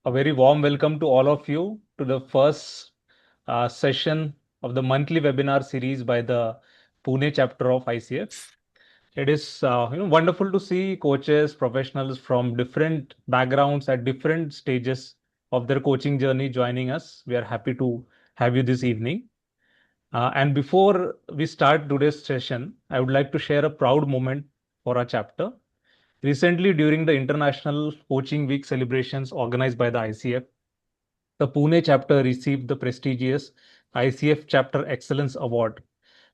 A very warm welcome to all of you to the first session of the monthly webinar series by the Pune chapter of ICF. It is wonderful to see coaches, professionals from different backgrounds at different stages of their coaching journey joining us. We are happy to have you this evening. And before we start today's session, I would like to share a proud moment for our chapter. Recently, during the International Coaching Week celebrations organized by the ICF, the Pune chapter received the prestigious ICF Chapter Excellence Award,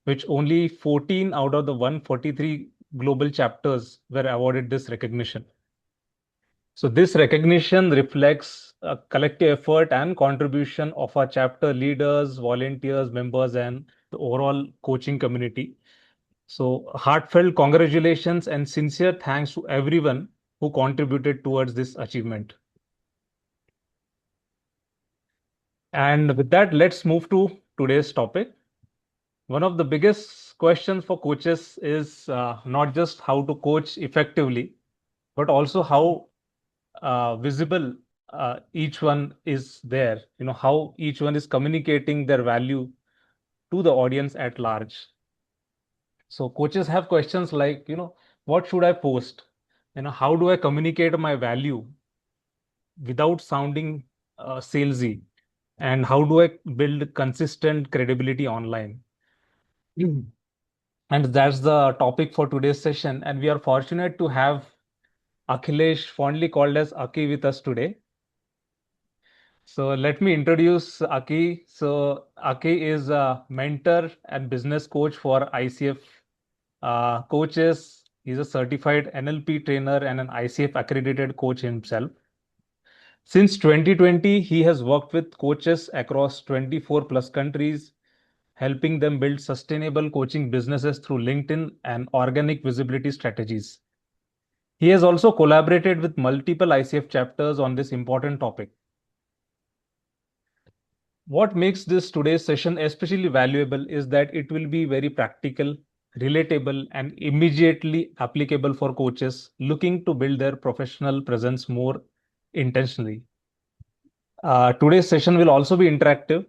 which only 14 out of the 143 global chapters were awarded this recognition. So, this recognition reflects a collective effort and contribution of our chapter leaders, volunteers, members, and the overall coaching community. So, heartfelt congratulations and sincere thanks to everyone who contributed towards this achievement. And with that, let's move to today's topic. One of the biggest questions for coaches is not just how to coach effectively, but also how visible each one is there. How each one is communicating their value to the audience at large. So coaches have questions like, what should I post? How do I communicate my value without sounding salesy? And how do I build consistent credibility online? Mm. And that's the topic for today's session. And we are fortunate to have Akhilesh, fondly called as Aki, with us today. So let me introduce Aki. So Aki is a mentor and business coach for ICF coaches. He's a certified NLP trainer and an ICF accredited coach himself. Since 2020, he has worked with coaches across 24 plus countries, helping them build sustainable coaching businesses through LinkedIn and organic visibility strategies. He has also collaborated with multiple ICF chapters on this important topic. What makes this today's session especially valuable is that it will be very practical, relatable, and immediately applicable for coaches looking to build their professional presence more intentionally. Today's session will also be interactive,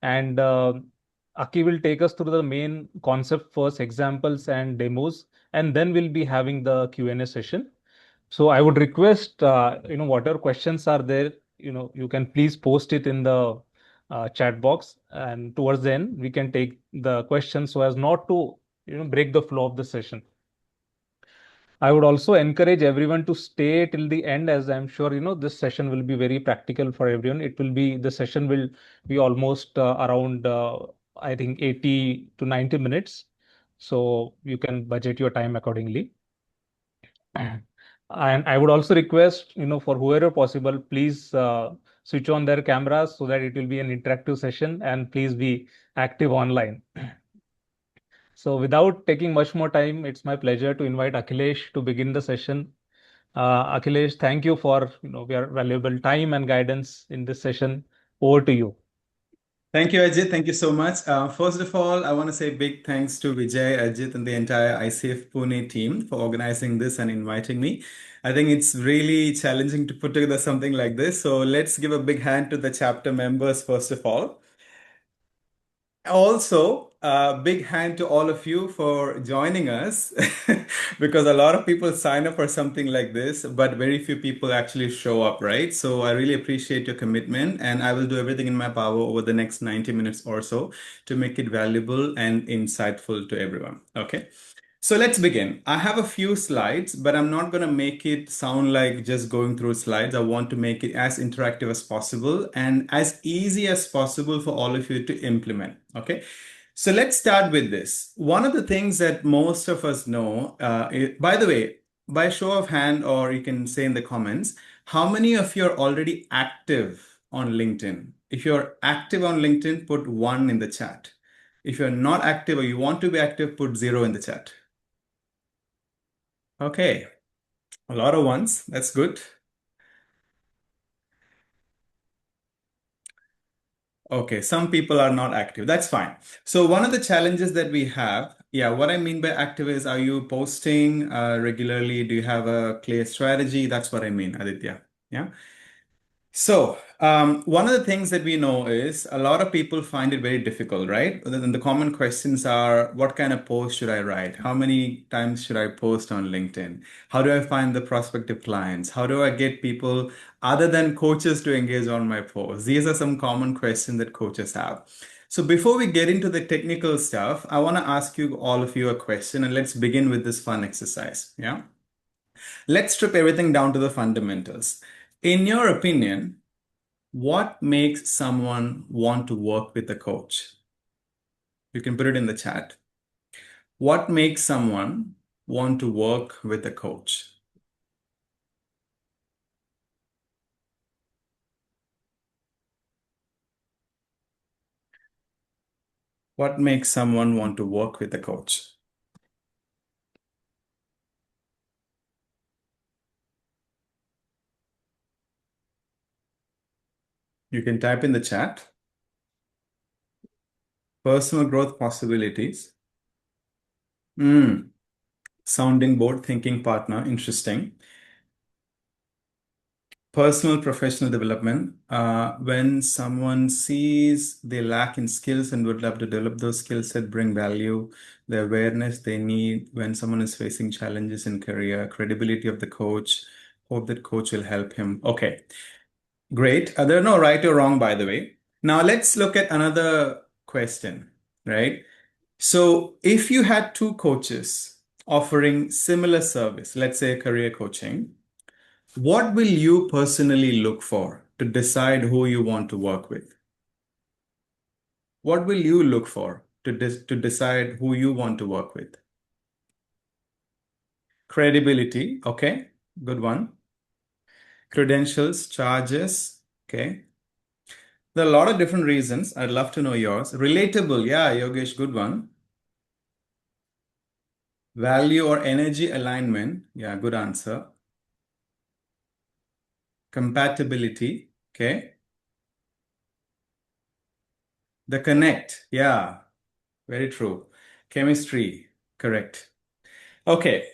and Aki will take us through the main concept first, examples and demos, and then we'll be having the Q&A session. So I would request, whatever questions are there, you can please post it in the chat box, and towards the end we can take the questions so as not to, break the flow of the session. I would also encourage everyone to stay till the end, as I'm sure this session will be very practical for everyone. The session will be almost around I think 80 to 90 minutes, so you can budget your time accordingly. And I would also request, for whoever possible, please switch on their cameras so that it will be an interactive session, and please be active online. So without taking much more time, it's my pleasure to invite Akhilesh to begin the session. Akhilesh, thank you for your valuable time and guidance in this session. Over to you. Thank you, Ajit. Thank you so much. First of all, I want to say big thanks to Vijay, Ajit, and the entire ICF Pune team for organizing this and inviting me. I think it's really challenging to put together something like this. So let's give a big hand to the chapter members, first of all. Also, big hand to all of you for joining us because a lot of people sign up for something like this, but very few people actually show up, right? So I really appreciate your commitment, and I will do everything in my power over the next 90 minutes or so to make it valuable and insightful to everyone. Okay. So let's begin. I have a few slides, but I'm not going to make it sound like just going through slides. I want to make it as interactive as possible and as easy as possible for all of you to implement. Okay. So let's start with this. One of the things that most of us know, by the way, by show of hand, or you can say in the comments, how many of you are already active on LinkedIn? If you're active on LinkedIn, put 1 in the chat. If you're not active or you want to be active, put 0 in the chat. Okay, a lot of ones. That's good. Okay, some people are not active. That's fine. So one of the challenges that we have, yeah, what I mean by active is, are you posting regularly? Do you have a clear strategy? That's what I mean, Aditya. Yeah. One of the things that we know is a lot of people find it very difficult, right? And the common questions are, what kind of post should I write? How many times should I post on LinkedIn? How do I find the prospective clients? How do I get people other than coaches to engage on my posts? These are some common questions that coaches have. So before we get into the technical stuff, I want to ask you all of you a question, and let's begin with this fun exercise. Yeah. Let's strip everything down to the fundamentals. In your opinion, what makes someone want to work with a coach? You can put it in the chat. What makes someone want to work with a coach? What makes someone want to work with a coach? You can type in the chat. Personal growth possibilities. Sounding board, thinking partner. Interesting. Personal professional development. When someone sees they lack in skills and would love to develop those skill set, bring value, the awareness they need when someone is facing challenges in career, credibility of the coach, hope that coach will help him. Okay, great. There are no right or wrong, by the way. Now let's look at another question, right? So if you had two coaches offering similar service, let's say career coaching, what will you personally look for to decide who you want to work with? What will you look for to decide who you want to work with? Credibility, okay, good one. Credentials, charges, okay. There are a lot of different reasons. I'd love to know yours. Relatable, yeah, Yogesh, good one. Value or energy alignment, yeah, good answer. Compatibility, okay. The connect, yeah, very true. Chemistry, correct. Okay,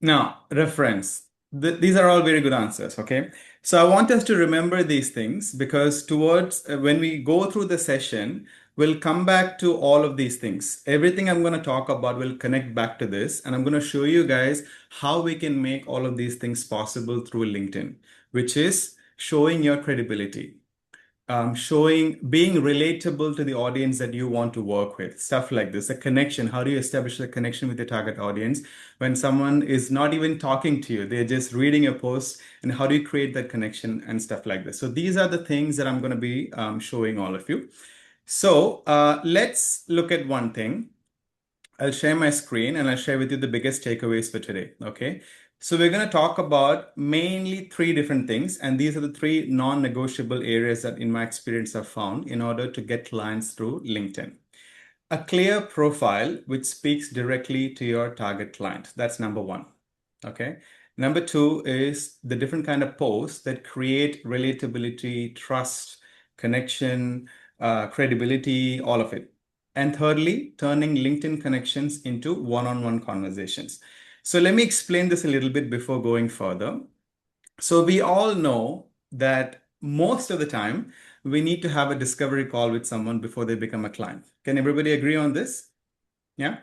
now, reference. These are all very good answers, okay? So I want us to remember these things because towards when we go through the session, we'll come back to all of these things. Everything I'm going to talk about will connect back to this, and I'm going to show you guys how we can make all of these things possible through LinkedIn, which is showing your credibility, showing, being relatable to the audience that you want to work with, stuff like this, a connection. How do you establish a connection with your target audience when someone is not even talking to you? They're just reading a post, and how do you create that connection and stuff like this? So these are the things that I'm going to be showing all of you. So let's look at one thing. I'll share my screen and I'll share with you the biggest takeaways for today. Okay. So we're going to talk about mainly three different things. And these are the three non-negotiable areas that in my experience I've found in order to get clients through LinkedIn. A clear profile which speaks directly to your target client. That's number one. Okay. Number two is the different kind of posts that create relatability, trust, connection, credibility, all of it. And thirdly, turning LinkedIn connections into one-on-one conversations. So let me explain this a little bit before going further. So we all know that most of the time we need to have a discovery call with someone before they become a client. Can everybody agree on this? Yeah.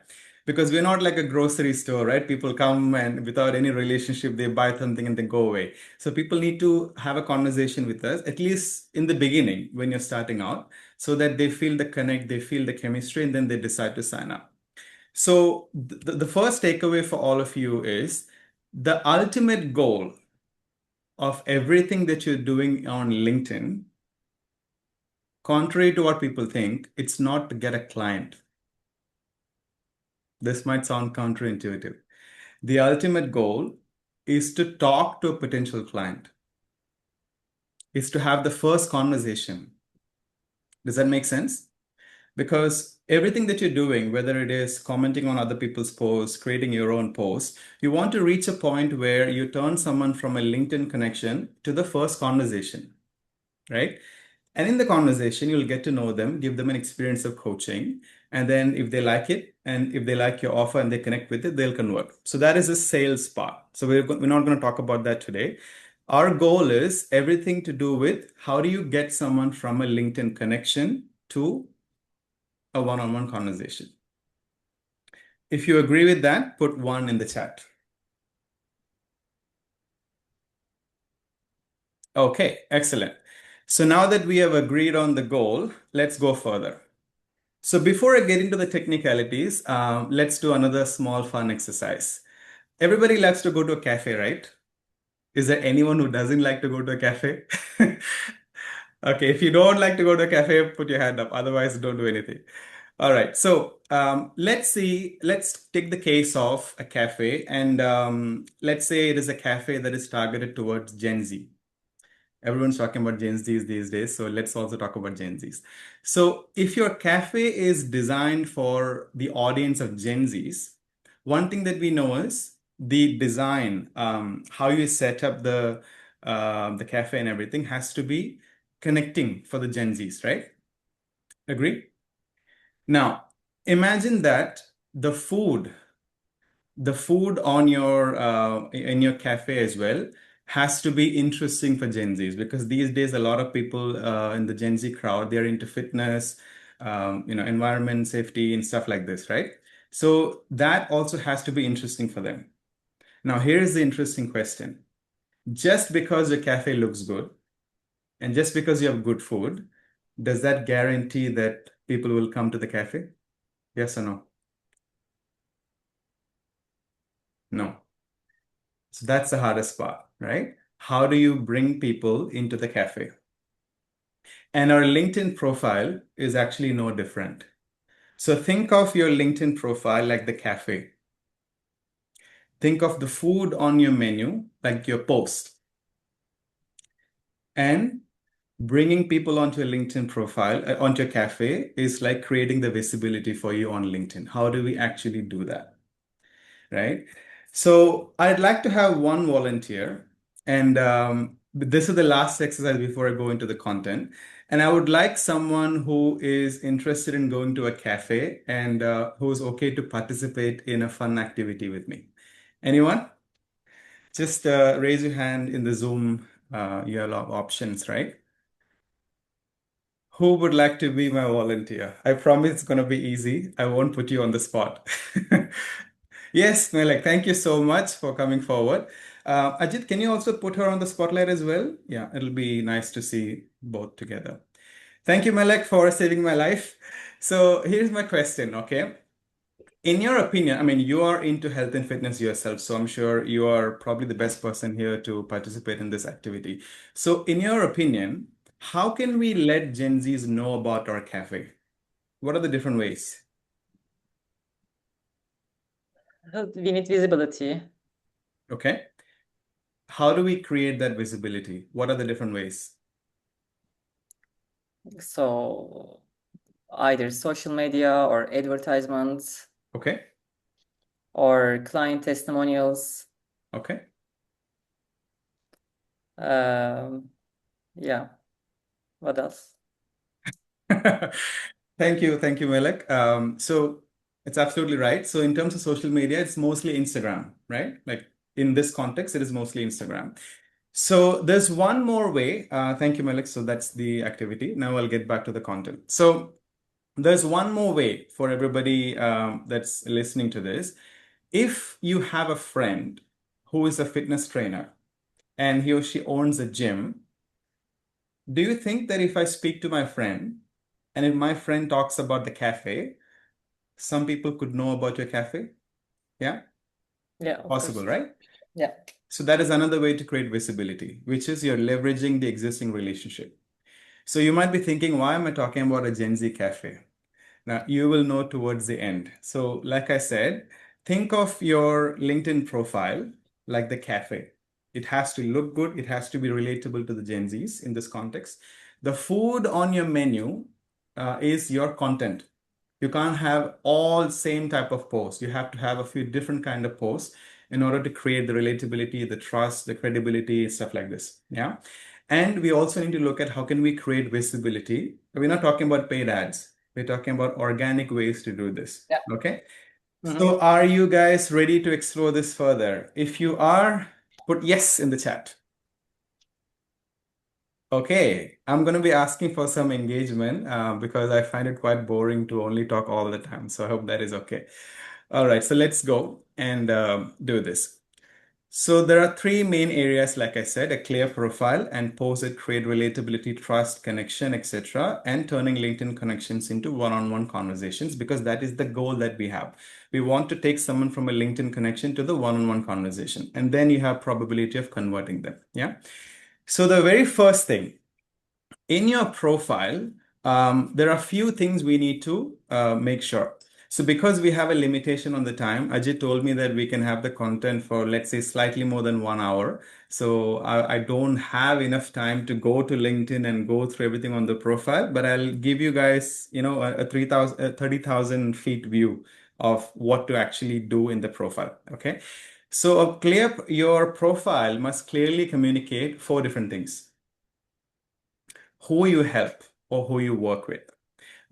Because we're not like a grocery store, right? People come and without any relationship, they buy something and they go away. So people need to have a conversation with us, at least in the beginning when you're starting out, so that they feel the connect, they feel the chemistry, and then they decide to sign up. So the first takeaway for all of you is the ultimate goal of everything that you're doing on LinkedIn, contrary to what people think, it's not to get a client. This might sound counterintuitive. The ultimate goal is to talk to a potential client, is to have the first conversation. Does that make sense? Because everything that you're doing, whether it is commenting on other people's posts, creating your own posts, you want to reach a point where you turn someone from a LinkedIn connection to the first conversation, right? And in the conversation, you'll get to know them, give them an experience of coaching. And then if they like it, and if they like your offer and they connect with it, they'll convert. So that is a sales part. So we're not going to talk about that today. Our goal is everything to do with how do you get someone from a LinkedIn connection to a one-on-one conversation. If you agree with that, put one in the chat. Okay, excellent. So now that we have agreed on the goal, let's go further. So before I get into the technicalities, let's do another small fun exercise. Everybody likes to go to a cafe, right? Is there anyone who doesn't like to go to a cafe? Okay, if you don't like to go to a cafe, put your hand up. Otherwise, don't do anything. All right. So let's see. Let's take the case of a cafe, and let's say it is a cafe that is targeted towards Gen Z. Everyone's talking about Gen Zs these days, so let's also talk about Gen Zs. So if your cafe is designed for the audience of Gen Zs, one thing that we know is the design, how you set up the cafe and everything has to be connecting for the Gen Zs, right? Agree? Now, imagine that the food the food on your in your cafe as well has to be interesting for Gen Zs because these days a lot of people in the Gen Z crowd they're into fitness, environment, safety, and stuff like this, right? So that also has to be interesting for them. Now, here's the interesting question. Just because your cafe looks good and just because you have good food, does that guarantee that people will come to the cafe? Yes or no? No. So that's the hardest part, right? How do you bring people into the cafe? And our LinkedIn profile is actually no different. So think of your LinkedIn profile like the cafe. Think of the food on your menu like your post. And bringing people onto a LinkedIn profile, onto a cafe is like creating the visibility for you on LinkedIn. How do we actually do that? Right? So I'd like to have one volunteer, and this is the last exercise before I go into the content. And I would like someone who is interested in going to a cafe and who's okay to participate in a fun activity with me. Anyone? Just raise your hand in the Zoom. You have a lot of options, right? Who would like to be my volunteer? I promise it's going to be easy. I won't put you on the spot. Yes, Melek, thank you so much for coming forward. Ajit, can you also put her on the spotlight as well? Yeah, it'll be nice to see both together. Thank you, Melek, for saving my life. So here's my question, okay? In your opinion, I mean, you are into health and fitness yourself, so I'm sure you are probably the best person here to participate in this activity. So, in your opinion, how can we let Gen Zs know about our cafe? What are the different ways? We need visibility. Okay. How do we create that visibility? What are the different ways? So either social media or advertisements Okay. or client testimonials. Okay. Yeah. What else? Thank you, Melek. So it's absolutely right. So in terms of social media, it's mostly Instagram, right? Like in this context, it is mostly Instagram. So there's one more way. Thank you, Malik. So that's the activity. Now I'll get back to the content. So there's one more way for everybody that's listening to this. If you have a friend who is a fitness trainer and he or she owns a gym, do you think that if I speak to my friend and if my friend talks about the cafe, some people could know about your cafe? Yeah, Yeah, of possible, course. right? Yeah. So that is another way to create visibility, which is you're leveraging the existing relationship. So you might be thinking, why am I talking about a Gen Z cafe? Now, you will know towards the end. So, like I said, think of your LinkedIn profile like the cafe. It has to look good. It has to be relatable to the Gen Zs in this context. The food on your menu is your content. You can't have all same type of posts. You have to have a few different kind of posts in order to create the relatability, the trust, the credibility, stuff like this. Yeah. And we also need to look at how can we create visibility. We're not talking about paid ads. We're talking about organic ways to do this. Yeah. Okay. Mm-hmm. So are you guys ready to explore this further? If you are, put yes in the chat. Okay, I'm going to be asking for some engagement because I find it quite boring to only talk all the time. So I hope that is okay. All right, so let's go and do this. So there are three main areas, like I said, a clear profile and post that create relatability, trust, connection, etc., and turning LinkedIn connections into one-on-one conversations, because that is the goal that we have. We want to take someone from a LinkedIn connection to the one-on-one conversation, and then you have probability of converting them. Yeah. So the very first thing in your profile, there are a few things we need to make sure. So because we have a limitation on the time, Ajit told me that we can have the content for, let's say, slightly more than 1 hour. So I don't have enough time to go to LinkedIn and go through everything on the profile, but I'll give you guys, a 30,000 feet view of what to actually do in the profile. Okay. So your profile must clearly communicate four different things: who you help or who you work with.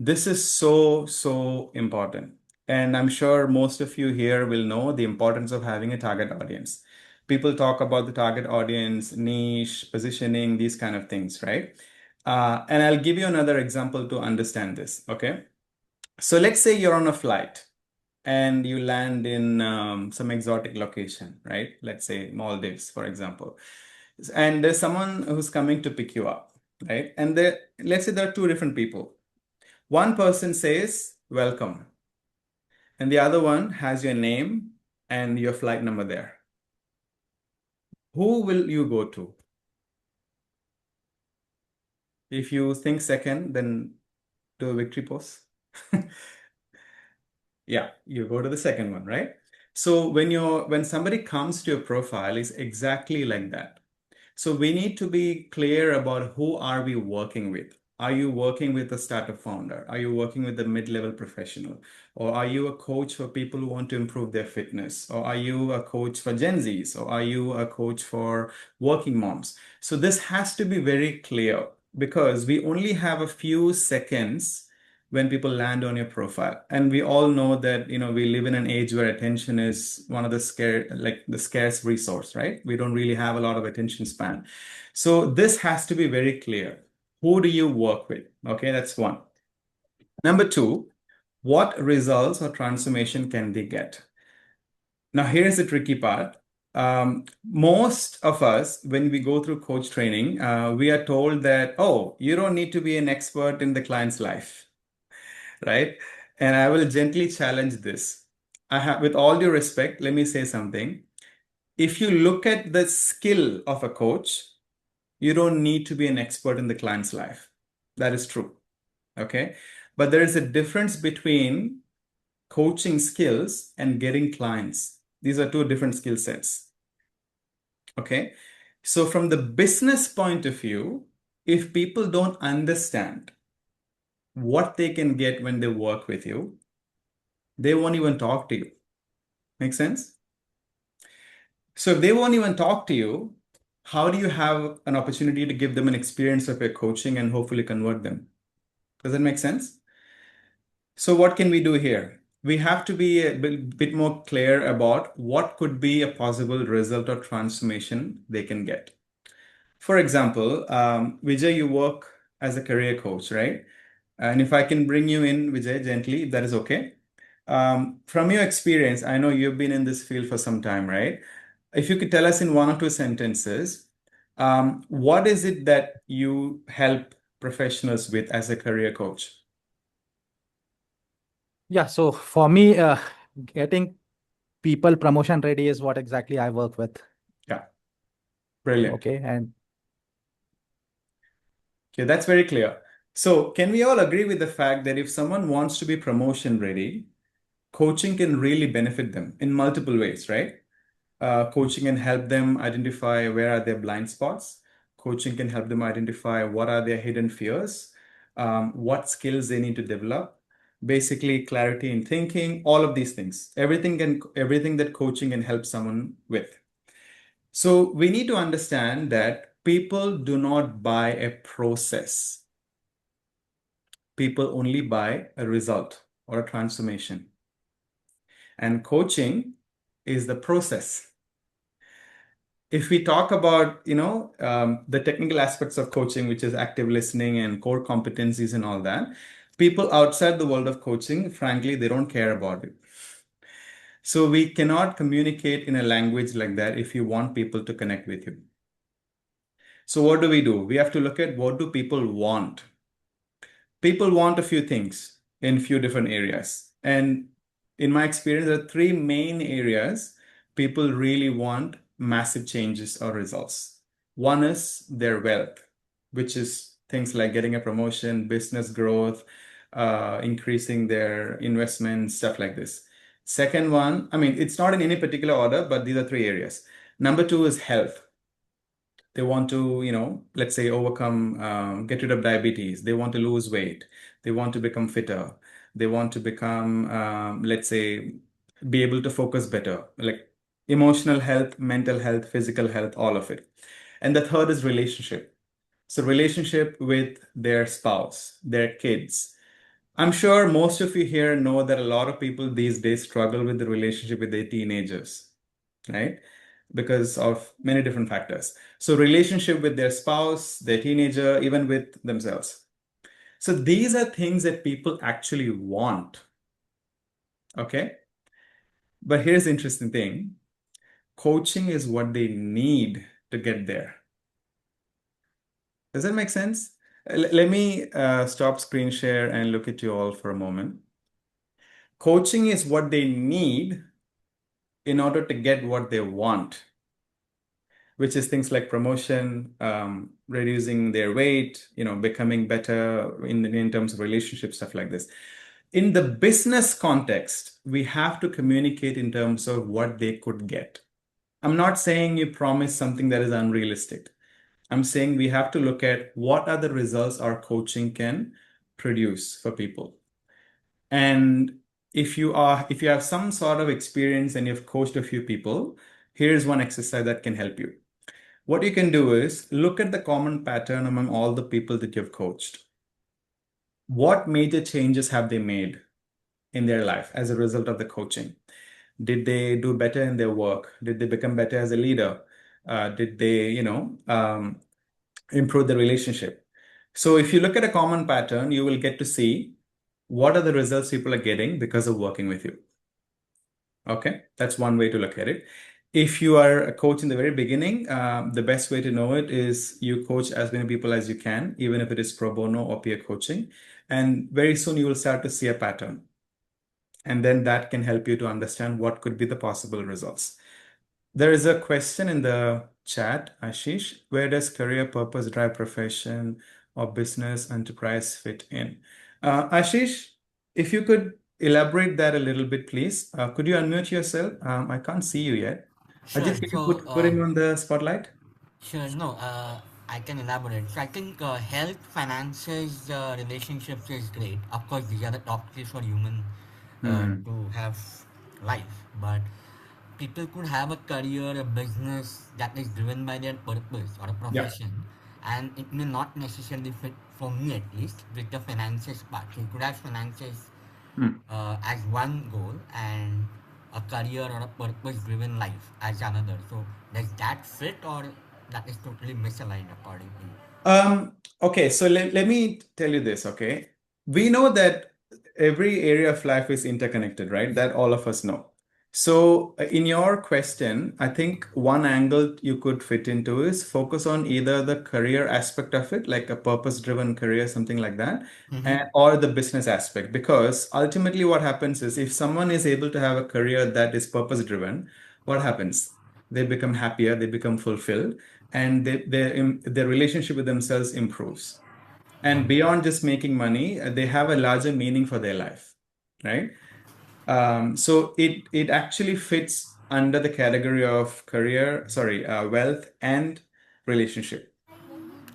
This is so, so important. And I'm sure most of you here will know the importance of having a target audience. People talk about the target audience, niche, positioning, these kind of things, right? And I'll give you another example to understand this, okay? So let's say you're on a flight and you land in some exotic location, right? Let's say Maldives, for example. And there's someone who's coming to pick you up, right? And let's say there are two different people. One person says, welcome, and the other one has your name and your flight number there. Who will you go to? If you think second, then do a victory pose. Yeah, you go to the second one, right? So when somebody comes to your profile, it's exactly like that. So we need to be clear about who are we working with. Are you working with a startup founder? Are you working with a mid-level professional? Or are you a coach for people who want to improve their fitness? Or are you a coach for Gen Zs? Or are you a coach for working moms? So this has to be very clear, because we only have a few seconds when people land on your profile. And we all know that, we live in an age where attention is one of the scarce resource, right? We don't really have a lot of attention span. So this has to be very clear. Who do you work with? Okay, that's one. Number two, what results or transformation can they get? Now, here's the tricky part. Most of us, when we go through coach training, we are told that, oh, you don't need to be an expert in the client's life, right? And I will gently challenge this. With all due respect, let me say something. If you look at the skill of a coach, you don't need to be an expert in the client's life. That is true. Okay. But there is a difference between coaching skills and getting clients. These are two different skill sets. Okay. So from the business point of view, if people don't understand what they can get when they work with you, they won't even talk to you. Make sense? So if they won't even talk to you, how do you have an opportunity to give them an experience of your coaching and hopefully convert them? Does that make sense? So what can we do here? We have to be a bit more clear about what could be a possible result or transformation they can get. For example, Vijay, you work as a career coach, right? And if I can bring you in, Vijay, gently, if that is okay. From your experience, I know you've been in this field for some time, right? If you could tell us in one or two sentences, what is it that you help professionals with as a career coach? Yeah, so for me, getting people promotion ready is what exactly I work with. Yeah, brilliant. Okay, and Okay, that's very clear. So can we all agree with the fact that if someone wants to be promotion ready, coaching can really benefit them in multiple ways, right? Coaching can help them identify where are their blind spots. Coaching can help them identify what are their hidden fears, what skills they need to develop, basically clarity in thinking, all of these things. Everything that coaching can help someone with. So we need to understand that people do not buy a process. People only buy a result or a transformation. And coaching is the process. if we talk about, the technical aspects of coaching, which is active listening and core competencies and all that, people outside the world of coaching, frankly, they don't care about it. So we cannot communicate in a language like that if you want people to connect with you. So what do? We have to look at what do people want. People want a few things in a few different areas. And in my experience, there are three main areas people really want massive changes or results. One is their wealth, which is things like getting a promotion, business growth, increasing their investments, stuff like this. Second one, I mean, it's not in any particular order, but these are three areas. Number two is health. They want to, let's say overcome, get rid of diabetes. They want to lose weight. They want to become fitter. They want to become, let's say, be able to focus better, like emotional health, mental health, physical health, all of it. And the third is relationship. So relationship with their spouse, their kids. I'm sure most of you here know that a lot of people these days struggle with the relationship with their teenagers, right? Because of many different factors. So relationship with their spouse, their teenager, even with themselves. So these are things that people actually want. Okay. But here's the interesting thing. Coaching is what they need to get there. Does that make sense? Let me stop screen share and look at you all for a moment. Coaching is what they need in order to get what they want, which is things like promotion, reducing their weight, becoming better in terms of relationships, stuff like this. In the business context, we have to communicate in terms of what they could get. I'm not saying you promise something that is unrealistic. I'm saying we have to look at what are the results our coaching can produce for people. And if you have some sort of experience and you've coached a few people, here's one exercise that can help you. What you can do is look at the common pattern among all the people that you've coached. What major changes have they made in their life as a result of the coaching? Did they do better in their work? Did they become better as a leader? Did they, improve the relationship? So if you look at a common pattern, you will get to see what are the results people are getting because of working with you. Okay, that's one way to look at it. If you are a coach in the very beginning, the best way to know it is you coach as many people as you can, even if it is pro bono or peer coaching. And very soon you will start to see a pattern. And then that can help you to understand what could be the possible results. There is a question in the chat, Ashish. Where does career purpose drive profession or business enterprise fit in? Ashish, if you could elaborate that a little bit, please. Could you unmute yourself? I can't see you yet. Sure. Ajit, can you So, put him on the spotlight? sure. No, I can elaborate. So, I think health, finances, relationships is great. Of course, these are the top three for human Hmm. to have life. But people could have a career, a business that is driven by their purpose or a Yeah. profession, and it may not necessarily fit for me at least with the finances part. So, you could have finances Hmm. as one goal and a career or a purpose driven life as another. So does that fit or that is totally misaligned according to you? Okay, so let me tell you this, okay? We know that every area of life is interconnected, right? That all of us know. So in your question, I think one angle you could fit into is focus on either the career aspect of it, like a purpose-driven career, something like that, Mm-hmm. or the business aspect. Because ultimately what happens is if someone is able to have a career that is purpose-driven, what happens? They become happier, they become fulfilled, and their relationship with themselves improves. And Okay. beyond just making money, they have a larger meaning for their life, right? So it actually fits under the category of wealth and relationship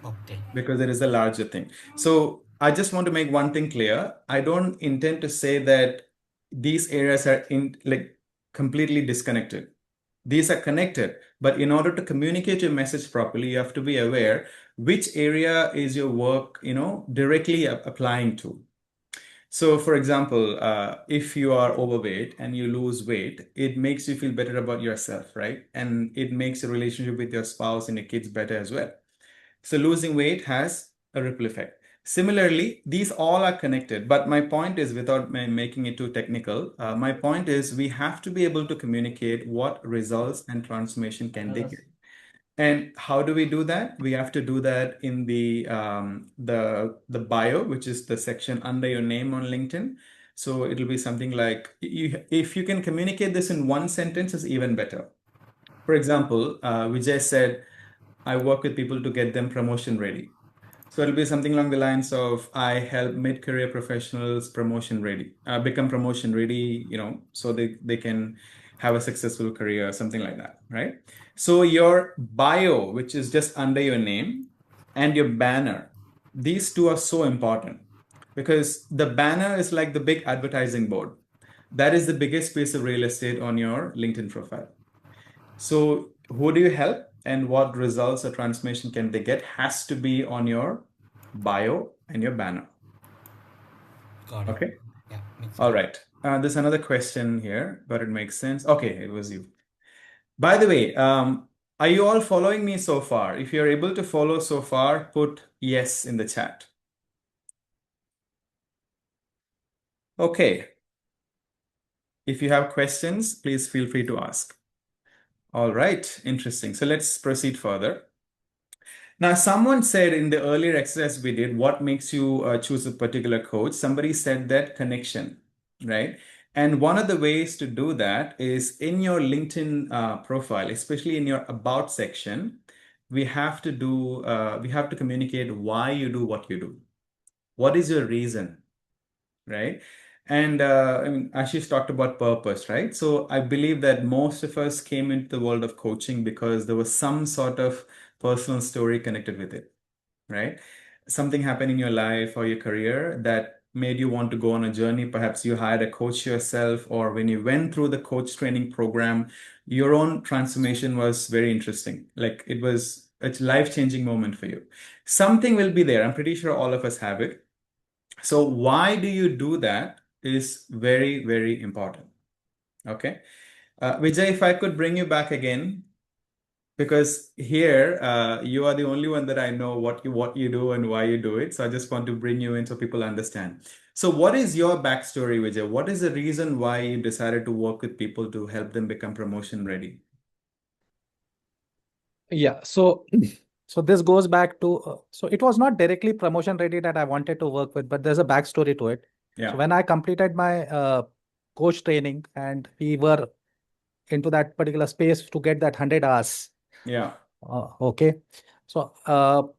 Okay. because it is a larger thing. So I just want to make one thing clear. I don't intend to say that these areas are completely disconnected. These are connected, but in order to communicate your message properly, you have to be aware which area is your work, directly applying to. So, for example, if you are overweight and you lose weight, it makes you feel better about yourself, right? And it makes your relationship with your spouse and your kids better as well. So, losing weight has a ripple effect. Similarly, these all are connected. But my point is, without making it too technical, my point is we have to be able to communicate what results and transformation can they get. And how do we do that? We have to do that in the bio, which is the section under your name on LinkedIn. So it'll be something like, if you can communicate this in one sentence, it's even better. For example, Vijay said, I work with people to get them promotion ready. So it'll be something along the lines of, I help mid-career professionals become promotion ready, so they can have a successful career, something like that, right? So your bio, which is just under your name, and your banner, these two are so important because the banner is like the big advertising board. That is the biggest piece of real estate on your LinkedIn profile. So who do you help and what results or transformation can they get has to be on your bio and your banner. Got it. Okay. Yeah, makes All sense. right. There's another question here, but it makes sense. Okay, it was you. By the way, are you all following me so far? If you're able to follow so far, put yes in the chat. Okay. If you have questions, please feel free to ask. All right. Interesting. So let's proceed further. Now, someone said in the earlier exercise we did, what makes you choose a particular coach? Somebody said that connection, right? And one of the ways to do that is in your LinkedIn profile, especially in your about section, we have to communicate why you do what you do. What is your reason, right? And I mean, Ashish talked about purpose, right? So I believe that most of us came into the world of coaching because there was some sort of personal story connected with it, right? Something happened in your life or your career that made you want to go on a journey. Perhaps you hired a coach yourself, or when you went through the coach training program, your own transformation was very interesting. Like it was a life-changing moment for you. Something will be there. I'm pretty sure all of us have it. So why do you do that is very, very important. Okay. Vijay, if I could bring you back again, because here you are the only one that I know what you do and why you do it. So I just want to bring you in so people understand. So what is your backstory, Vijay? What is the reason why you decided to work with people to help them become promotion ready? Yeah, so so this goes back to so it was not directly promotion ready that I wanted to work with, but there's a backstory to it. So Yeah. when I completed my coach training and we were into that particular space to get that 100 hours. Yeah. Okay. So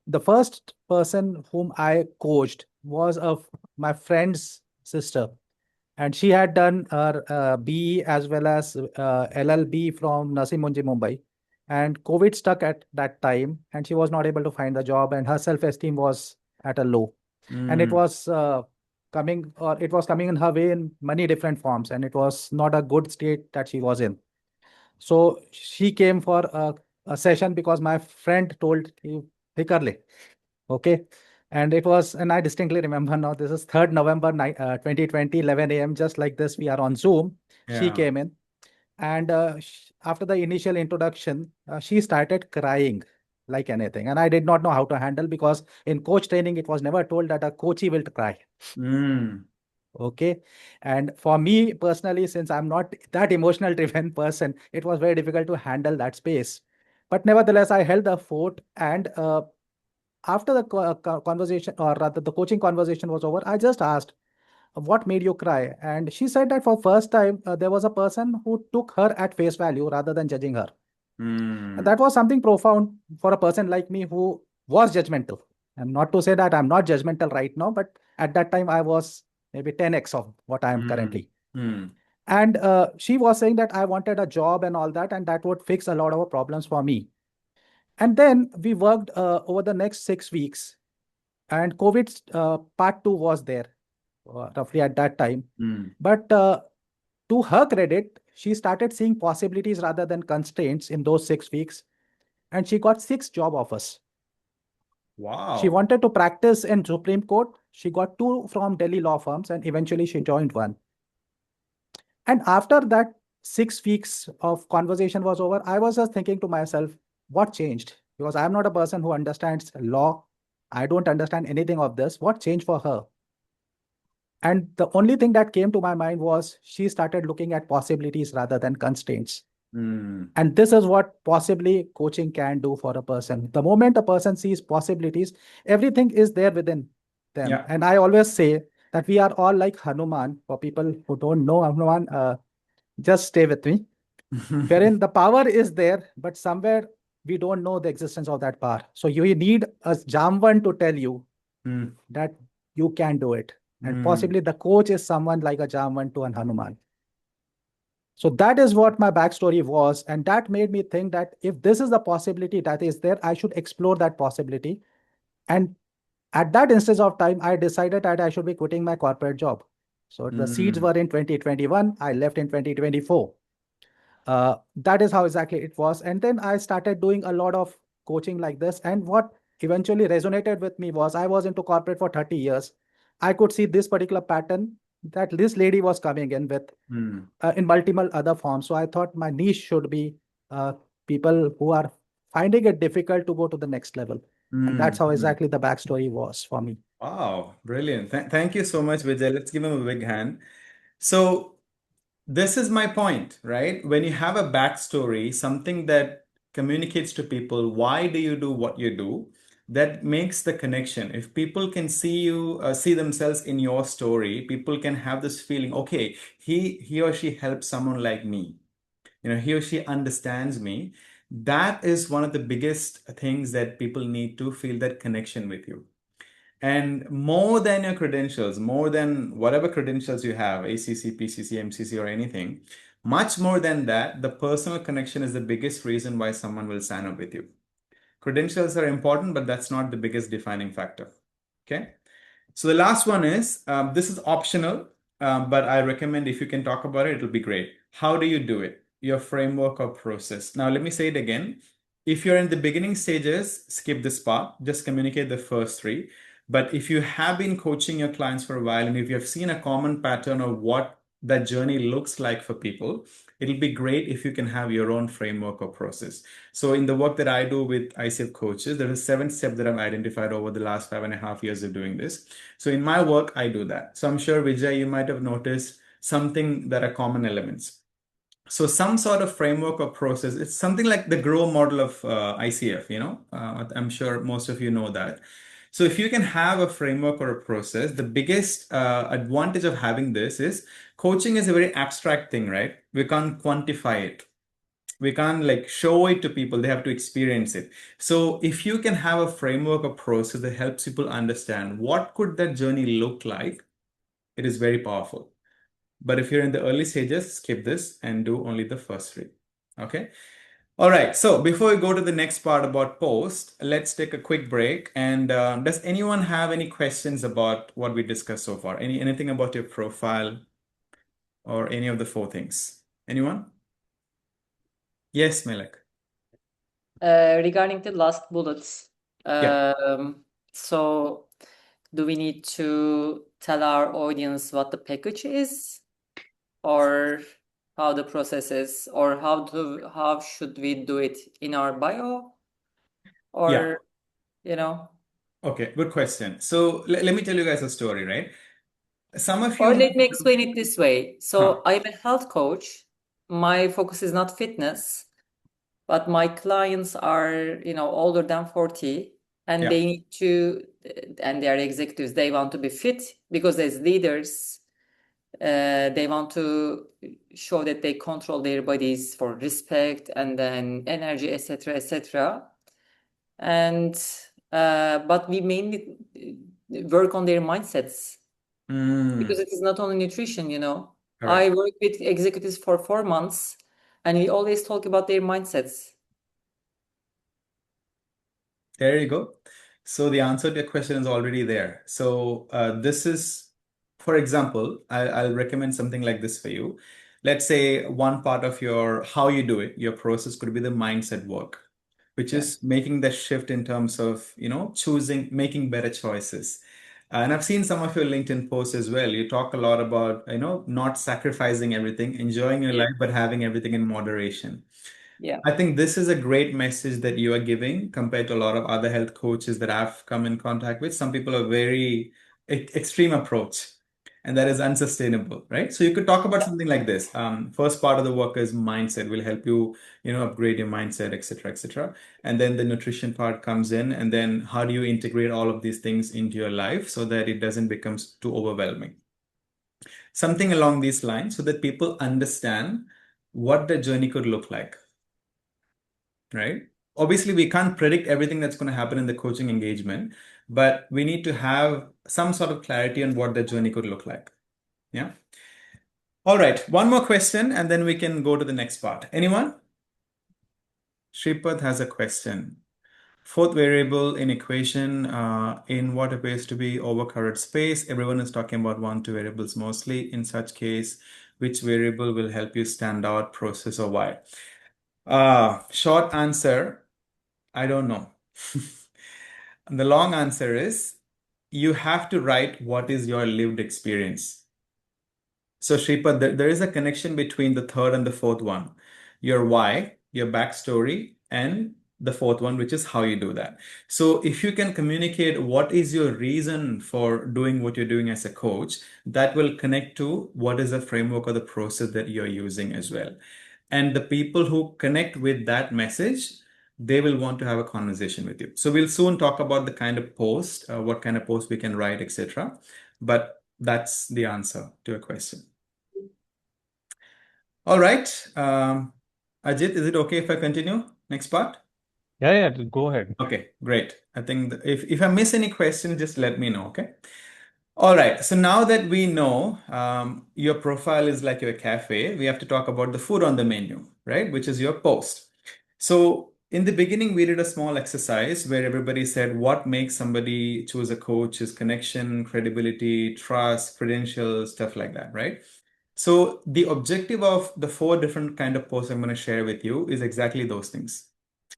the first person whom I coached was my friend's sister, and she had done her BE as well as LLB from Narsee Monjee, Mumbai. And COVID stuck at that time, and she was not able to find the job, and her self-esteem was at a low. And it was coming in her way in many different forms, and it was not a good state that she was in. So she came for a session because my friend told you, "Hey, Karle." Okay. And I distinctly remember now, this is 3rd November 2020, 11 a.m. Just like this, we are on Zoom. She Yeah. came in. And after the initial introduction, she started crying like anything. And I did not know how to handle, because in coach training, it was never told that a coachee will cry. Okay. And for me personally, since I'm not that emotional driven person, it was very difficult to handle that space. But nevertheless, I held the fort. And after the conversation, or rather the coaching conversation was over, I just asked, what made you cry? And she said that for first time, there was a person who took her at face value rather than judging her. And that was something profound for a person like me who was judgmental. And not to say that I'm not judgmental right now, but at that time I was maybe 10x of what I am currently. And she was saying that I wanted a job and all that, and that would fix a lot of problems for me. And then we worked over the next 6 weeks, and COVID part 2 was there roughly at that time. But to her credit, she started seeing possibilities rather than constraints in those 6 weeks, and she got 6 job offers. Wow. She wanted to practice in Supreme Court. She got two from Delhi law firms, and eventually she joined one. And after that 6 weeks of conversation was over, I was just thinking to myself, what changed? Because I'm not a person who understands law. I don't understand anything of this. What changed for her? And the only thing that came to my mind was she started looking at possibilities rather than constraints. And this is what possibly coaching can do for a person. The moment a person sees possibilities, everything is there within them. Yeah. And I always say that we are all like Hanuman. For people who don't know Hanuman, just stay with me. Wherein the power is there, but somewhere we don't know the existence of that power. So you need a Jamvan to tell you that you can do it. And possibly the coach is someone like a Jamvan to an Hanuman. So that is what my backstory was. And that made me think that if this is the possibility that is there, I should explore that possibility. And at that instance of time, I decided that I should be quitting my corporate job. So the seeds were in 2021. I left in 2024. That is how exactly it was. And then I started doing a lot of coaching like this. And what eventually resonated with me was I was into corporate for 30 years. I could see this particular pattern that this lady was coming in with in multiple other forms. So I thought my niche should be people who are finding it difficult to go to the next level. And that's how exactly the backstory was for me. Wow, brilliant. Thank you so much, Vijay. Let's give him a big hand. So this is my point, right? When you have a backstory, something that communicates to people, why do you do what you do? That makes the connection. If people can see you, see themselves in your story, people can have this feeling, okay, he or she helps someone like me. He or she understands me. That is one of the biggest things that people need to feel that connection with you. And more than your credentials, more than whatever credentials you have, ACC, PCC, MCC, or anything, much more than that, the personal connection is the biggest reason why someone will sign up with you. Credentials are important, but that's not the biggest defining factor. Okay. So the last one is, this is optional, but I recommend if you can talk about it, it'll be great. How do you do it? Your framework or process. Now, let me say it again. If you're in the beginning stages, skip this part, just communicate the first three. But if you have been coaching your clients for a while, and if you have seen a common pattern of what that journey looks like for people, it'll be great if you can have your own framework or process. So in the work that I do with ICF coaches, there are 7 steps that I've identified over the last 5.5 years of doing this. So in my work, I do that. So I'm sure, Vijay, you might have noticed something that are common elements. So some sort of framework or process, it's something like the GROW model of ICF, I'm sure most of you know that. So if you can have a framework or a process, the biggest advantage of having this is coaching is a very abstract thing, right? We can't quantify it. We can't like show it to people. They have to experience it. So if you can have a framework or process that helps people understand what could that journey look like, it is very powerful. But if you're in the early stages, skip this and do only the first three. Okay. All right. So before we go to the next part about post, let's take a quick break. And does anyone have any questions about what we discussed so far? Anything about your profile or any of the 4 things? Anyone? Yes, Melek. Regarding the last bullets, Yeah. so do we need to tell our audience what the package is, or how the process is, or how should we do it in our bio, or Okay, good question. So let me tell you guys a story, right? Some of or you let me might explain it this way. So I'm a health coach. My focus is not fitness, but my clients are, older than 40, and Yeah. they need to, and they are executives, they want to be fit because as leaders, they want to show that they control their bodies for respect and then energy, etc., etc. And but we mainly work on their mindsets because it is not only nutrition, I Correct. work with executives for 4 months, and we always talk about their mindsets. There you go. So the answer to your question is already there. So this is, for example, I'll recommend something like this for you. Let's say one part of how you do it, your process could be the mindset work, which is making the shift in terms of, choosing, making better choices. And I've seen some of your LinkedIn posts as well. You talk a lot about, not sacrificing everything, enjoying your Yeah. life, but having everything in moderation. Yeah. I think this is a great message that you are giving compared to a lot of other health coaches that I've come in contact with. Some people are very extreme approach, and that is unsustainable, right? So you could talk about something like this. First part of the work is mindset, will help you, upgrade your mindset, etc., etc. And then the nutrition part comes in, and then how do you integrate all of these things into your life so that it doesn't become too overwhelming? Something along these lines so that people understand what the journey could look like, right? Obviously, we can't predict everything that's going to happen in the coaching engagement, but we need to have some sort of clarity on what the journey could look like. Yeah. All right. One more question, and then we can go to the next part. Anyone? Shripad has a question. Fourth variable in equation in what appears to be overcrowded space. Everyone is talking about one, two variables mostly. In such case, which variable will help you stand out, process, or why? Short answer, I don't know. And the long answer is you have to write what is your lived experience. So, Shripad, there is a connection between the third and the fourth one, your why, your backstory, and the fourth one, which is how you do that. So, if you can communicate what is your reason for doing what you're doing as a coach, that will connect to what is the framework or the process that you're using as well. And the people who connect with that message, they will want to have a conversation with you. So we'll soon talk about the kind of post, what kind of post we can write, etc. But that's the answer to your question. All right. Ajit, is it okay if I continue? Next part? Yeah, go ahead. Okay, great. I think if I miss any questions, just let me know, okay? All right. So now that we know your profile is like your cafe, we have to talk about the food on the menu, right? Which is your post. So in the beginning, we did a small exercise where everybody said what makes somebody choose a coach is connection, credibility, trust, credentials, stuff like that, right? So the objective of the four different kind of posts I'm going to share with you is exactly those things.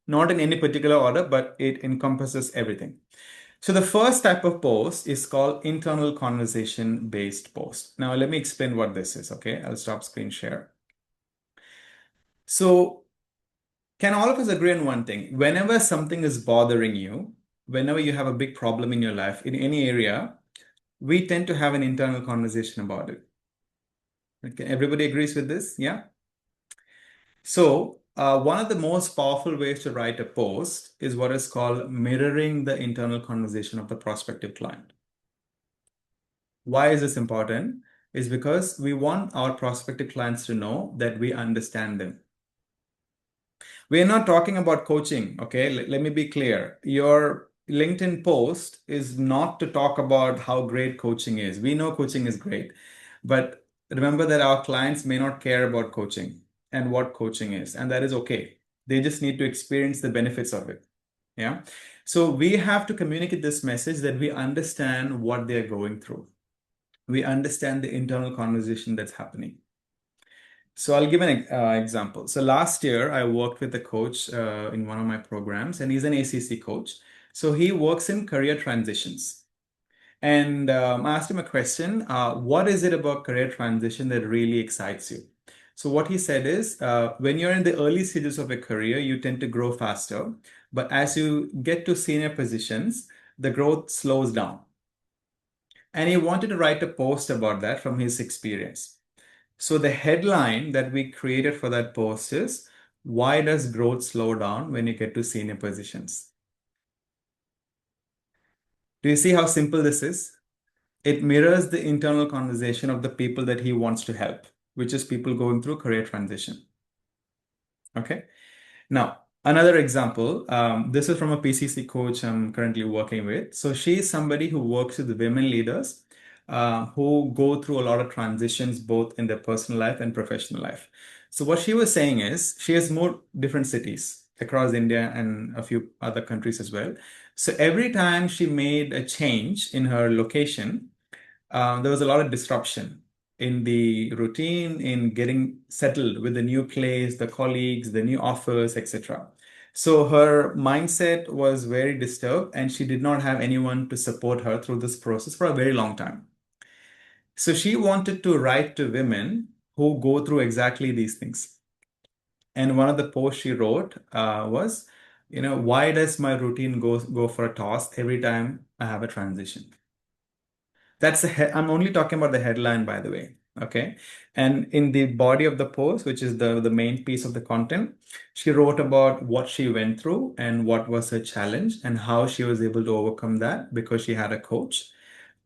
Not in any particular order, but it encompasses everything. So the first type of post is called internal conversation based post. Now let me explain what this is, okay? I'll stop screen share. So can all of us agree on one thing? Whenever something is bothering you, whenever you have a big problem in your life, in any area, we tend to have an internal conversation about it. Okay, everybody agrees with this? Yeah? So, one of the most powerful ways to write a post is what is called mirroring the internal conversation of the prospective client. Why is this important? Is because we want our prospective clients to know that we understand them. We're not talking about coaching, okay? Let me be clear. Your LinkedIn post is not to talk about how great coaching is. We know coaching is great, but remember that our clients may not care about coaching and what coaching is, and that is okay. They just need to experience the benefits of it. Yeah. So we have to communicate this message that we understand what they're going through. We understand the internal conversation that's happening. So I'll give an example. So last year, I worked with a coach in one of my programs, and he's an ACC coach. So he works in career transitions. And I asked him a question, what is it about career transition that really excites you? So what he said is, when you're in the early stages of a career, you tend to grow faster. But as you get to senior positions, the growth slows down. And he wanted to write a post about that from his experience. So the headline that we created for that post is, why does growth slow down when you get to senior positions? Do you see how simple this is? It mirrors the internal conversation of the people that he wants to help, which is people going through career transition. Okay. Now, another example, this is from a PCC coach I'm currently working with. So she is somebody who works with women leaders who go through a lot of transitions, both in their personal life and professional life. So what she was saying is she has more different cities across India and a few other countries as well. So every time she made a change in her location, there was a lot of disruption in the routine, in getting settled with the new place, the colleagues, the new offers, etc. So her mindset was very disturbed, and she did not have anyone to support her through this process for a very long time. So she wanted to write to women who go through exactly these things. And one of the posts she wrote was, why does my routine go for a toss every time I have a transition? I'm only talking about the headline, by the way. Okay. And in the body of the post, which is the main piece of the content, she wrote about what she went through and what was her challenge and how she was able to overcome that because she had a coach.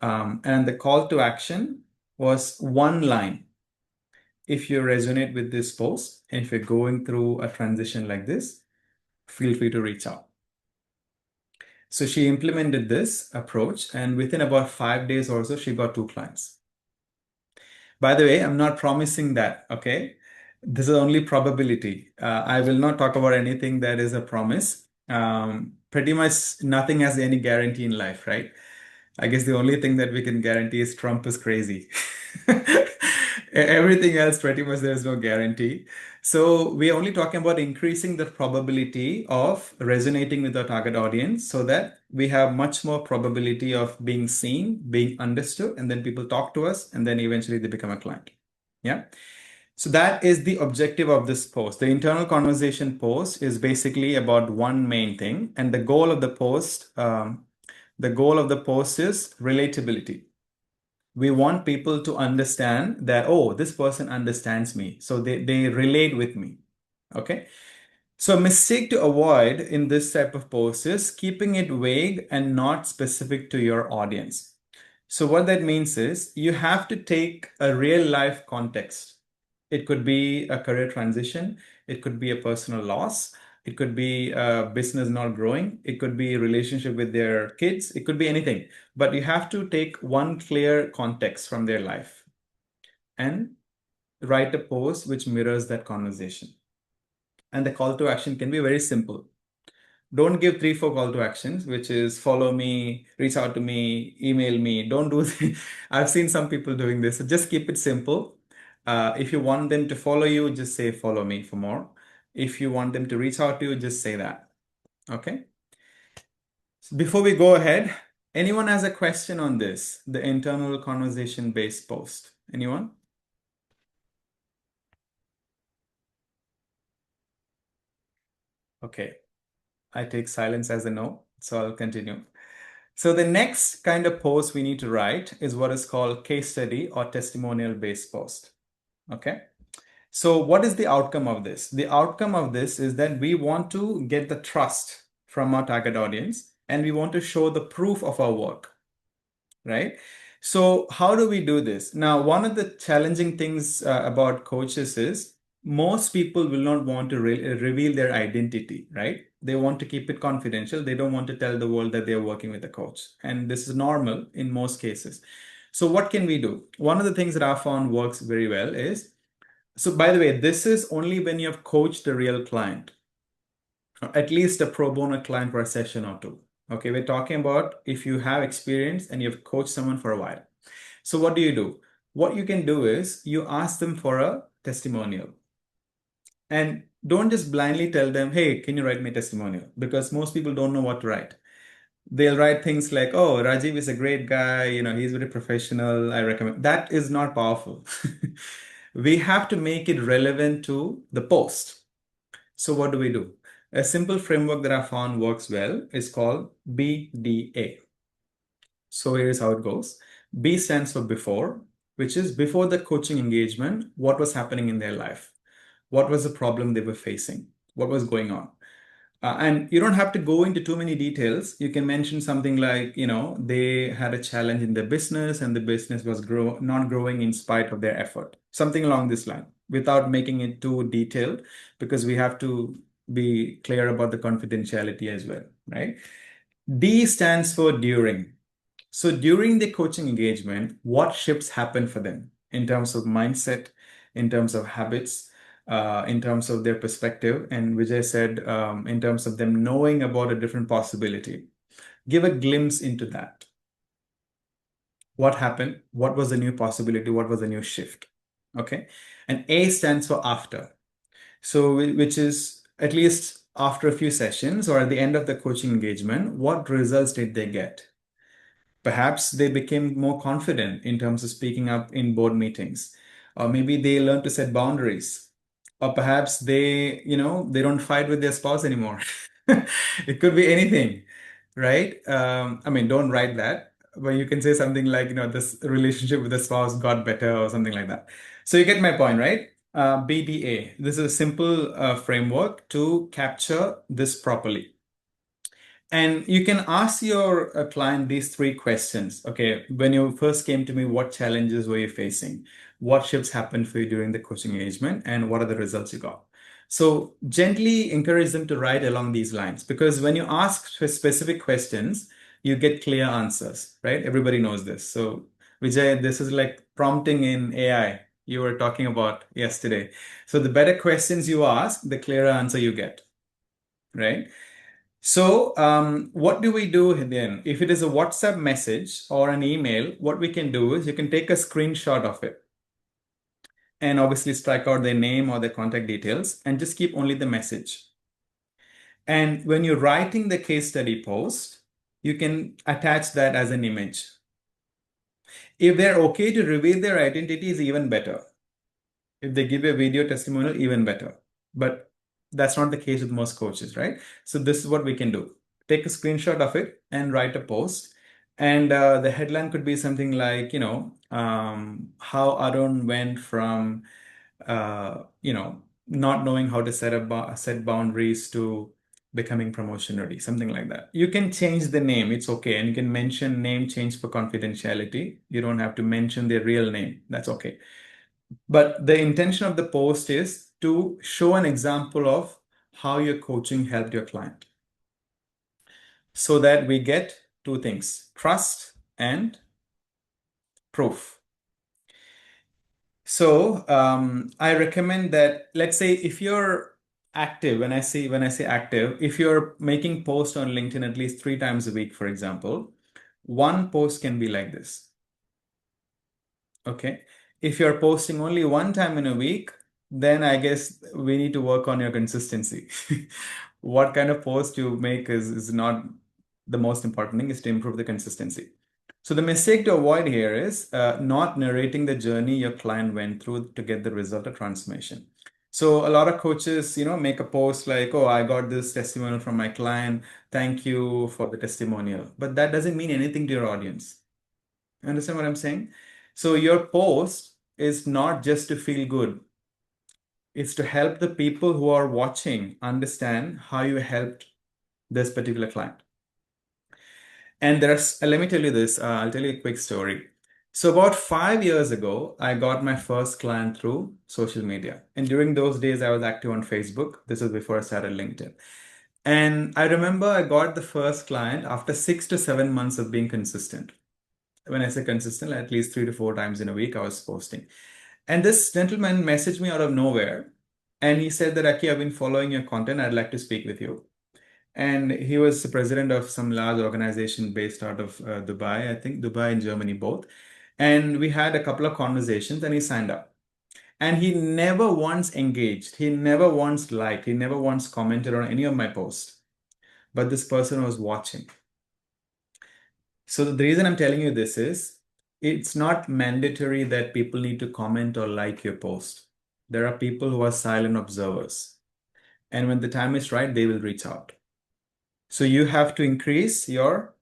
And the call to action was one line. If you resonate with this post, and if you're going through a transition like this, feel free to reach out. So she implemented this approach, and within about 5 days or so, she got 2 clients. By the way, I'm not promising that, okay? This is only probability. I will not talk about anything that is a promise. Pretty much nothing has any guarantee in life, right? I guess the only thing that we can guarantee is Trump is crazy. Everything else, pretty much, there's no guarantee. So we're only talking about increasing the probability of resonating with our target audience so that we have much more probability of being seen, being understood, and then people talk to us, and then eventually they become a client. Yeah. So that is the objective of this post. The internal conversation post is basically about one main thing, and the goal of the post is relatability. We want people to understand that, oh, this person understands me. So they relate with me. Okay. So a mistake to avoid in this type of post is keeping it vague and not specific to your audience. So what that means is you have to take a real life context. It could be a career transition. It could be a personal loss. It could be a business not growing. It could be a relationship with their kids. It could be anything. But you have to take one clear context from their life and write a post which mirrors that conversation. And the call to action can be very simple. Don't give 3, 4 call to actions, which is follow me, reach out to me, email me. Don't do I've seen some people doing this. So just keep it simple. If you want them to follow you, just say follow me for more. If you want them to reach out to you, just say that. Okay. So before we go ahead, anyone has a question on this, the internal conversation based post? Anyone? Okay. I take silence as a no, so I'll continue. So the next kind of post we need to write is what is called case study or testimonial based post. Okay. So what is the outcome of this? The outcome of this is that we want to get the trust from our target audience and we want to show the proof of our work, right? So how do we do this? Now, one of the challenging things about coaches is most people will not want to reveal their identity, right? They want to keep it confidential. They don't want to tell the world that they're working with a coach. And this is normal in most cases. So what can we do? One of the things that I found works very well is, so by the way, this is only when you have coached a real client, at least a pro bono client for a session or two. Okay, we're talking about if you have experience and you've coached someone for a while. So what do? What you can do is you ask them for a testimonial. And don't just blindly tell them, hey, can you write me a testimonial? Because most people don't know what to write. They'll write things like, oh, Rajiv is a great guy, he's very professional, I recommend. That is not powerful. We have to make it relevant to the post. So what do? A simple framework that I found works well is called BDA. So here's how it goes. B stands for before, which is before the coaching engagement, what was happening in their life? What was the problem they were facing? What was going on? And you don't have to go into too many details. You can mention something like, they had a challenge in their business and the business was not growing in spite of their effort. Something along this line, without making it too detailed, because we have to be clear about the confidentiality as well, right? D stands for during. So during the coaching engagement, what shifts happen for them in terms of mindset, in terms of habits, in terms of their perspective, and Vijay said, in terms of them knowing about a different possibility. Give a glimpse into that. What happened? What was the new possibility? What was the new shift? Okay. And A stands for after. So which is at least after a few sessions or at the end of the coaching engagement, what results did they get? Perhaps they became more confident in terms of speaking up in board meetings, or maybe they learned to set boundaries, or perhaps they don't fight with their spouse anymore. It could be anything, right? I mean, don't write that, but you can say something like, this relationship with the spouse got better or something like that. So you get my point, right? BDA. This is a simple framework to capture this properly. And you can ask your client these three questions. Okay, when you first came to me, what challenges were you facing? What shifts happened for you during the coaching engagement? And what are the results you got? So gently encourage them to write along these lines, because when you ask for specific questions, you get clear answers, right? Everybody knows this. So Vijay, this is like prompting in AI you were talking about yesterday. So the better questions you ask, the clearer answer you get, right? So, what do we do then? If it is a WhatsApp message or an email, what we can do is you can take a screenshot of it and obviously strike out their name or their contact details and just keep only the message. And when you're writing the case study post, you can attach that as an image. If they're okay to reveal their identity, is even better. If they give a video testimonial, even better. But that's not the case with most coaches, right? So this is what we can do. Take a screenshot of it and write a post. And the headline could be something like, how Arun went from, not knowing how to set boundaries to becoming promotion ready, something like that. You can change the name. It's okay. And you can mention name change for confidentiality. You don't have to mention their real name. That's okay. But the intention of the post is to show an example of how your coaching helped your client, so that we get two things: trust and proof. So I recommend that, let's say if you're active, when I say active, if you're making posts on LinkedIn at least 3 times a week, for example, one post can be like this. Okay. If you're posting only 1 time in a week, then I guess we need to work on your consistency. What kind of post you make is not the most important thing, is to improve the consistency. So the mistake to avoid here is not narrating the journey your client went through to get the result of transformation. So a lot of coaches, make a post like, oh, I got this testimonial from my client. Thank you for the testimonial. But that doesn't mean anything to your audience. Understand what I'm saying? So your post is not just to feel good. It's to help the people who are watching understand how you helped this particular client. And let me tell you this, I'll tell you a quick story. So about 5 years ago, I got my first client through social media. And during those days, I was active on Facebook. This was before I started LinkedIn. And I remember I got the first client after 6 to 7 months of being consistent. When I say consistent, at least 3 to 4 times in a week, I was posting. And this gentleman messaged me out of nowhere. And he said that, Aki, I've been following your content. I'd like to speak with you. And he was the president of some large organization based out of Dubai, I think Dubai and Germany both. And we had a couple of conversations and he signed up. And he never once engaged. He never once liked. He never once commented on any of my posts. But this person was watching. So the reason I'm telling you this is, it's not mandatory that people need to comment or like your post. There are people who are silent observers. And when the time is right, they will reach out. So you have to increase your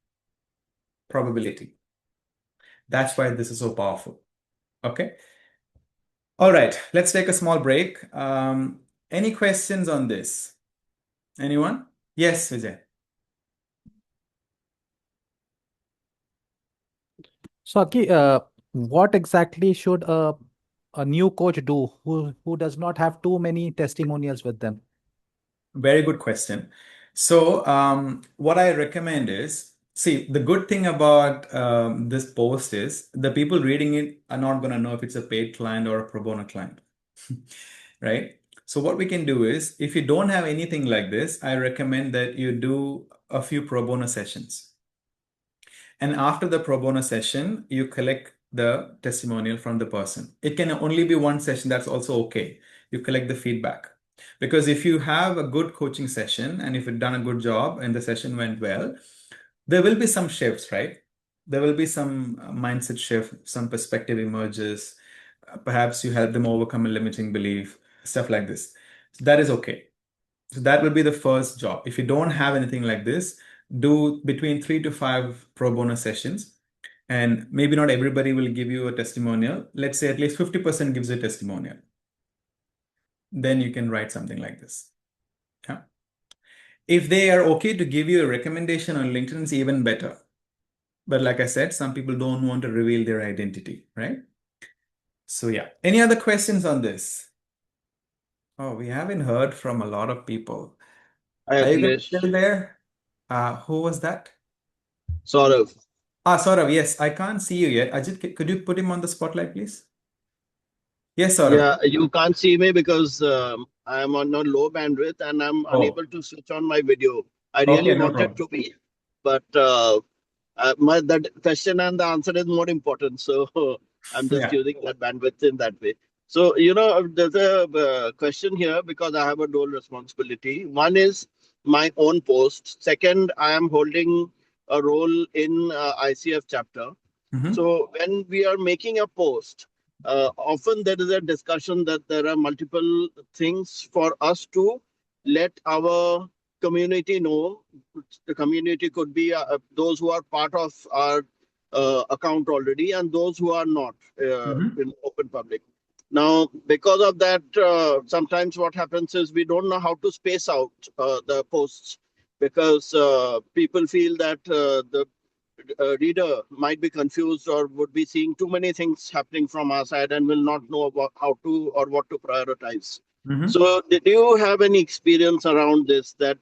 probability. That's why this is so powerful. Okay. All right. Let's take a small break. Any questions on this? Anyone? Yes, Vijay. So, Aki, what exactly should a new coach do who does not have too many testimonials with them? Very good question. So, what I recommend is, see, the good thing about this post is the people reading it are not going to know if it's a paid client or a pro bono client, right? So, what we can do is, if you don't have anything like this, I recommend that you do a few pro bono sessions. And after the pro bono session, you collect the testimonial from the person. It can only be one session. That's also okay. You collect the feedback. Because if you have a good coaching session and if you've done a good job and the session went well, there will be some shifts, right? There will be some mindset shift, some perspective emerges. Perhaps you help them overcome a limiting belief, stuff like this. So that is okay. So that will be the first job. If you don't have anything like this, do between 3 to 5 pro bono sessions. And maybe not everybody will give you a testimonial. Let's say at least 50% gives a testimonial. Then you can write something like this. Yeah. If they are okay to give you a recommendation on LinkedIn, it's even better. But like I said, some people don't want to reveal their identity, right? So yeah. Any other questions on this? Oh, we haven't heard from a lot of people. Hi, Are you guys Akhilesh. still there? Who was that? Saurav. Saurav, yes, I can't see you yet. Ajit, could you put him on the spotlight, please? Yes, Saurav. Yeah, you can't see me because I am on a low bandwidth and I'm Oh, unable to switch on my video. I really okay, no wanted problem. to be, but that question and the answer is more important. So I'm just Yeah. using that bandwidth in that way. So, there's a question here because I have a dual responsibility. One is my own post. Second, I am holding a role in ICF chapter. Mm-hmm. So when we are making a post, often there is a discussion that there are multiple things for us to let our community know. The community could be those who are part of our account already and those who are not Mm-hmm. in open public. Now, because of that, sometimes what happens is we don't know how to space out the posts because people feel that the reader might be confused or would be seeing too many things happening from our side and will not know about how to or what to prioritize. Mm-hmm. So, did you have any experience around this? That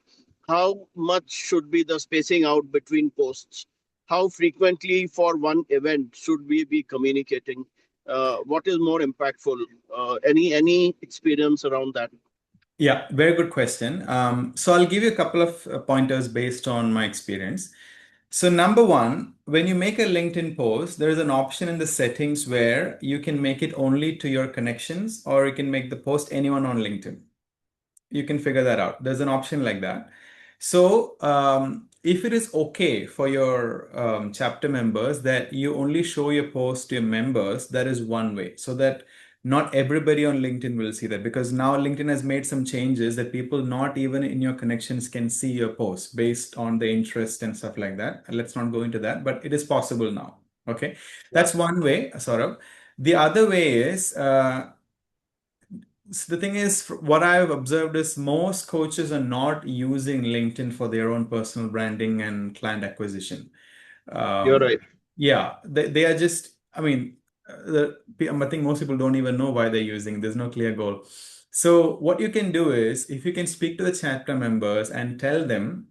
how much should be the spacing out between posts? How frequently for one event should we be communicating? What is more impactful? Any experience around that? Yeah, very good question. So I'll give you a couple of pointers based on my experience. So number one, when you make a LinkedIn post, there is an option in the settings where you can make it only to your connections, or you can make the post anyone on LinkedIn. You can figure that out. There's an option like that. So if it is okay for your chapter members that you only show your post to your members, that is one way. So that not everybody on LinkedIn will see that, because now LinkedIn has made some changes that people not even in your connections can see your post based on the interest and stuff like that. Let's not go into that, but it is possible now. Okay. Yeah, That's one way, Saurabh. The other way is so the thing is, what I've observed is most coaches are not using LinkedIn for their own personal branding and client acquisition. you're Um, right. yeah, they are just, I mean, I think most people don't even know why they're using. There's no clear goal. So what you can do is, if you can speak to the chapter members and tell them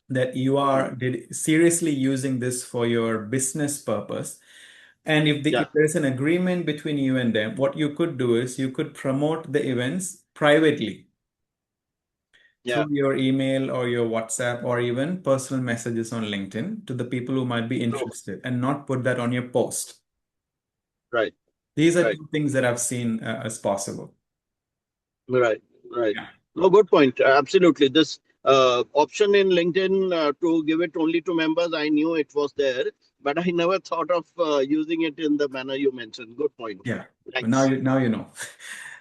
that you are seriously using this for your business purpose, and Yeah, if there's an agreement between you and them, what you could do is you could promote the events privately yeah, through your email or your WhatsApp or even personal messages on LinkedIn to the people who might be true. interested, and not put that on your post. Right, These are right. two things that I've seen as possible. Right, right. Yeah. No, good point. Absolutely. This option in LinkedIn to give it only to members, I knew it was there, but I never thought of using it in the manner you mentioned. Good point. Yeah. But Thanks. now you know.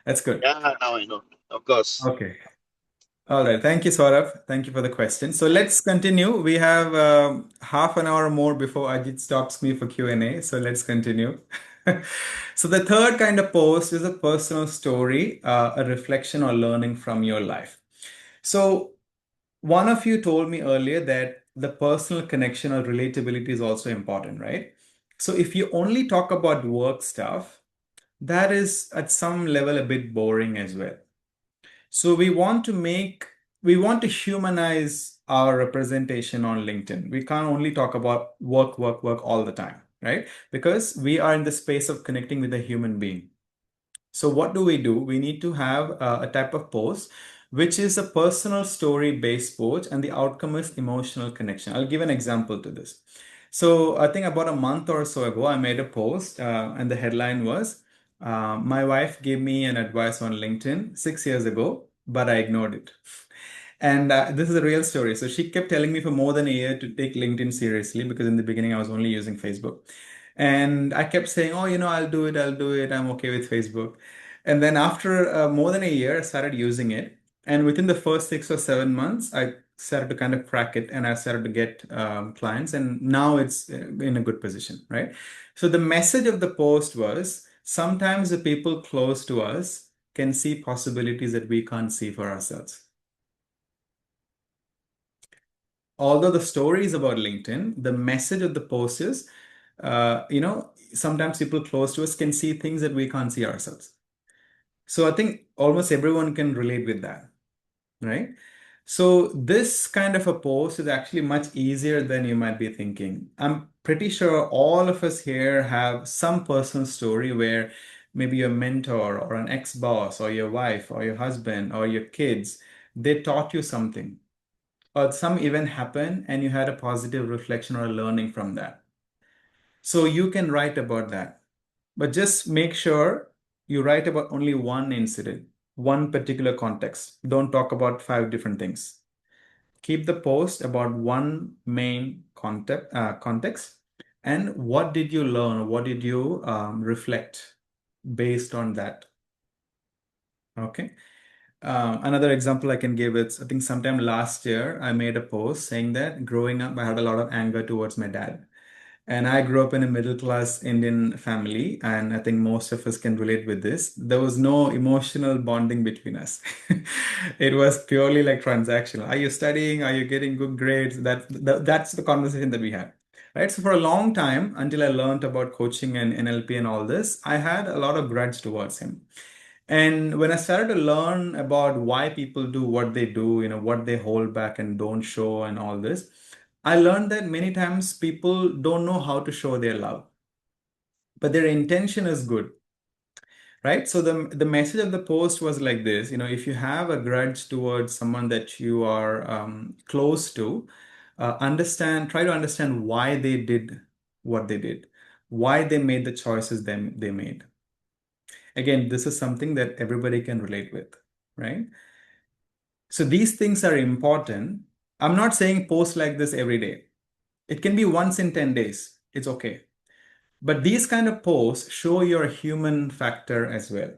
That's good. Yeah, now I know. Of course. Okay. All right. Thank you, Saurabh. Thank you for the question. So let's continue. We have half an hour more before Ajit stops me for Q&A. So let's continue. So the third kind of post is a personal story, a reflection or learning from your life. So one of you told me earlier that the personal connection or relatability is also important, right? So if you only talk about work stuff, that is at some level a bit boring as well. So we want to humanize our representation on LinkedIn. We can't only talk about work, work, work all the time, right? Because we are in the space of connecting with a human being. So what do? We need to have a type of post which is a personal story based post, and the outcome is emotional connection. I'll give an example to this. So I think about a month or so ago, I made a post, and the headline was, "My wife gave me an advice on LinkedIn 6 years ago. but I ignored it. And this is a real story. So she kept telling me for more than a year to take LinkedIn seriously because in the beginning I was only using Facebook. And I kept saying, oh, I'll do it, I'll do it. I'm okay with Facebook. And then after more than a year, I started using it. And within the first 6 or 7 months, I started to kind of crack it and I started to get clients. And now it's in a good position, right? So the message of the post was sometimes the people close to us can see possibilities that we can't see for ourselves. Although the story is about LinkedIn, the message of the post is, sometimes people close to us can see things that we can't see ourselves. So I think almost everyone can relate with that, right? So this kind of a post is actually much easier than you might be thinking. I'm pretty sure all of us here have some personal story where maybe your mentor or an ex-boss or your wife or your husband or your kids, they taught you something or some event happened and you had a positive reflection or a learning from that. So you can write about that, but just make sure you write about only one incident, one particular context. Don't talk about 5 different things. Keep the post about one main context and what did you learn? What did you reflect based on that? Okay. Another example I can give is I think sometime last year I made a post saying that growing up I had a lot of anger towards my dad. And I grew up in a middle class Indian family, and I think most of us can relate with this. There was no emotional bonding between us. It was purely like transactional. Are you studying? Are you getting good grades? That's the conversation that we had. Right. So for a long time, until I learned about coaching and NLP and all this, I had a lot of grudge towards him. And when I started to learn about why people do what they do, what they hold back and don't show and all this, I learned that many times people don't know how to show their love, but their intention is good, right? So the message of the post was like this, if you have a grudge towards someone that you are close to, try to understand why they did what they did, why they made the choices they made. Again, this is something that everybody can relate with, right? So these things are important. I'm not saying post like this every day. It can be once in 10 days. It's okay. But these kind of posts show your human factor as well.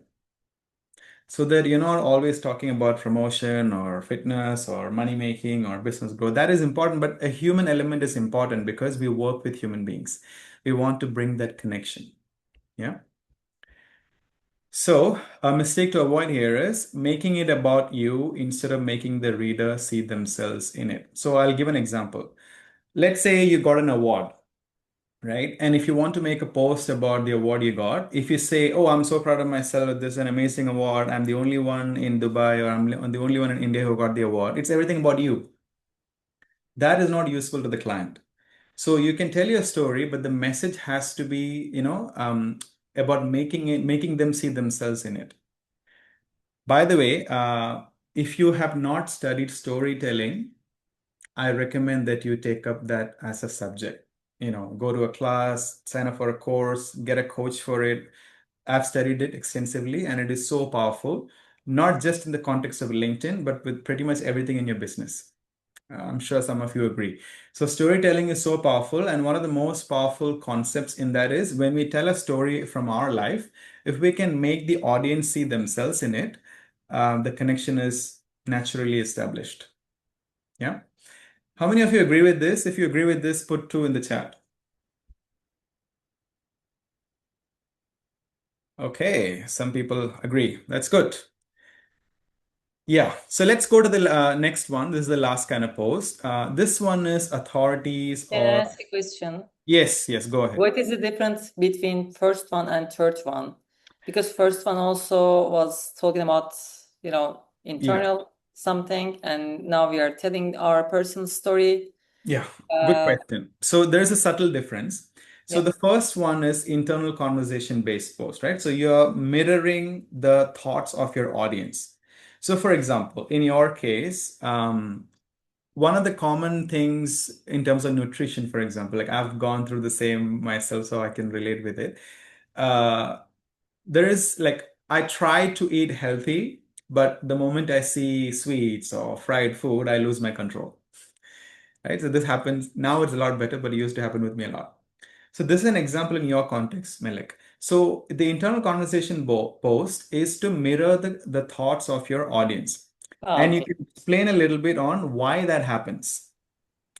So that you're not always talking about promotion or fitness or money making or business growth. That is important, but a human element is important because we work with human beings. We want to bring that connection. Yeah. So a mistake to avoid here is making it about you instead of making the reader see themselves in it. So I'll give an example. Let's say you got an award, right? And if you want to make a post about the award you got, if you say, oh, I'm so proud of myself, this is an amazing award, I'm the only one in Dubai or I'm the only one in India who got the award, it's everything about you. That is not useful to the client. So you can tell your story, but the message has to be, about making them see themselves in it. By the way, if you have not studied storytelling, I recommend that you take up that as a subject. Go to a class, sign up for a course, get a coach for it. I've studied it extensively and it is so powerful, not just in the context of LinkedIn, but with pretty much everything in your business. I'm sure some of you agree. So storytelling is so powerful. And one of the most powerful concepts in that is when we tell a story from our life, if we can make the audience see themselves in it, the connection is naturally established. Yeah. How many of you agree with this? If you agree with this, put 2 in the chat. Okay, some people agree. That's good. Yeah, so let's go to the next one. This is the last kind of post. This one is authorities Can I or... ask a question? Yes, go ahead. What is the difference between first one and third one? Because first one also was talking about, internal something, and now we are telling our personal story. Yeah, good question. So there's a subtle difference. So Yeah. the first one is internal conversation-based post, right? So you're mirroring the thoughts of your audience. So for example, in your case, one of the common things in terms of nutrition, for example, like I've gone through the same myself, so I can relate with it. There is like, I try to eat healthy, but the moment I see sweets or fried food, I lose my control. Right? So this happens now, it's a lot better, but it used to happen with me a lot. So this is an example in your context, Melik. So the internal conversation post is to mirror the thoughts of your audience. And you Okay. can explain a little bit on why that happens.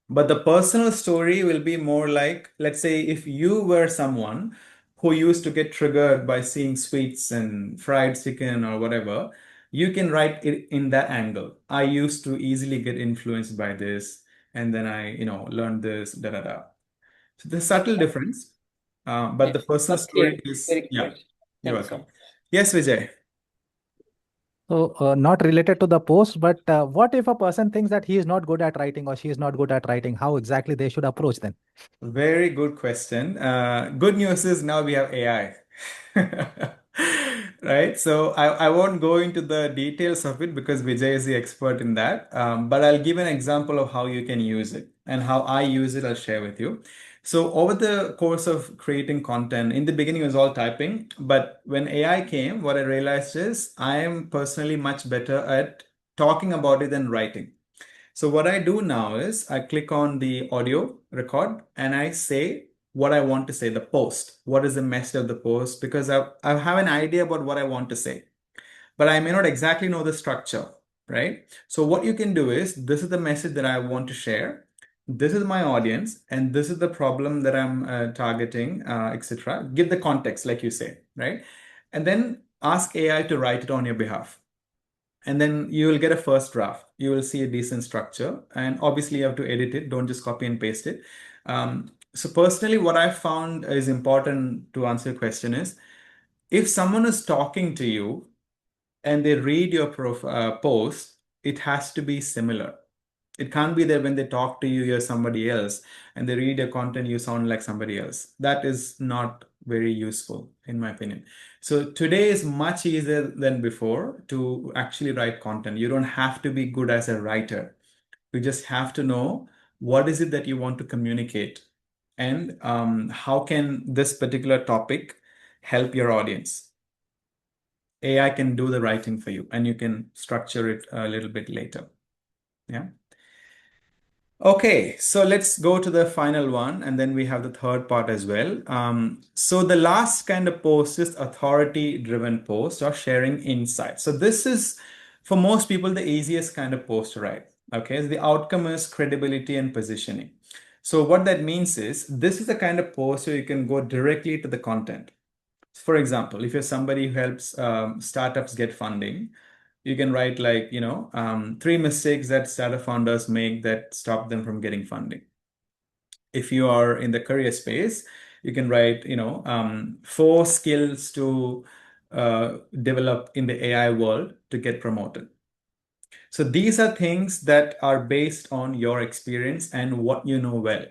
But the personal story will be more like, let's say, if you were someone who used to get triggered by seeing sweets and fried chicken or whatever, you can write it in that angle. I used to easily get influenced by this, and then I, learned this, da da da. So there's subtle difference, but Yeah. the personal But clear, story is, very yeah, clear. you're Thank you so welcome. much. Yes, Vijay. So, not related to the post, but what if a person thinks that he is not good at writing or she is not good at writing? How exactly they should approach then? Very good question. Good news is now we have AI. Right? So I won't go into the details of it because Vijay is the expert in that. But I'll give an example of how you can use it and how I use it, I'll share with you. So over the course of creating content, in the beginning it was all typing, but when AI came, what I realized is I am personally much better at talking about it than writing. So what I do now is I click on the audio record and I say what I want to say, the post. What is the message of the post? Because I have an idea about what I want to say, but I may not exactly know the structure, right? So what you can do is this is the message that I want to share. This is my audience, and this is the problem that I'm targeting, etc. Give the context, like you say, right? And then ask AI to write it on your behalf, and then you will get a first draft. You will see a decent structure, and obviously you have to edit it. Don't just copy and paste it. So personally, what I found is important to answer your question is if someone is talking to you and they read your post, it has to be similar. It can't be that when they talk to you, you're somebody else, and they read your content, you sound like somebody else. That is not very useful, in my opinion. So today is much easier than before to actually write content. You don't have to be good as a writer. You just have to know what is it that you want to communicate, and how can this particular topic help your audience. AI can do the writing for you, and you can structure it a little bit later. Yeah. Okay, so let's go to the final one, and then we have the third part as well. So the last kind of post is authority-driven post or sharing insights. So this is, for most people, the easiest kind of post to write. Okay, so the outcome is credibility and positioning. So what that means is this is the kind of post where you can go directly to the content. For example, if you're somebody who helps startups get funding, you can write like, 3 mistakes that startup founders make that stop them from getting funding. If you are in the career space, you can write, 4 skills to develop in the AI world to get promoted. So these are things that are based on your experience and what you know well.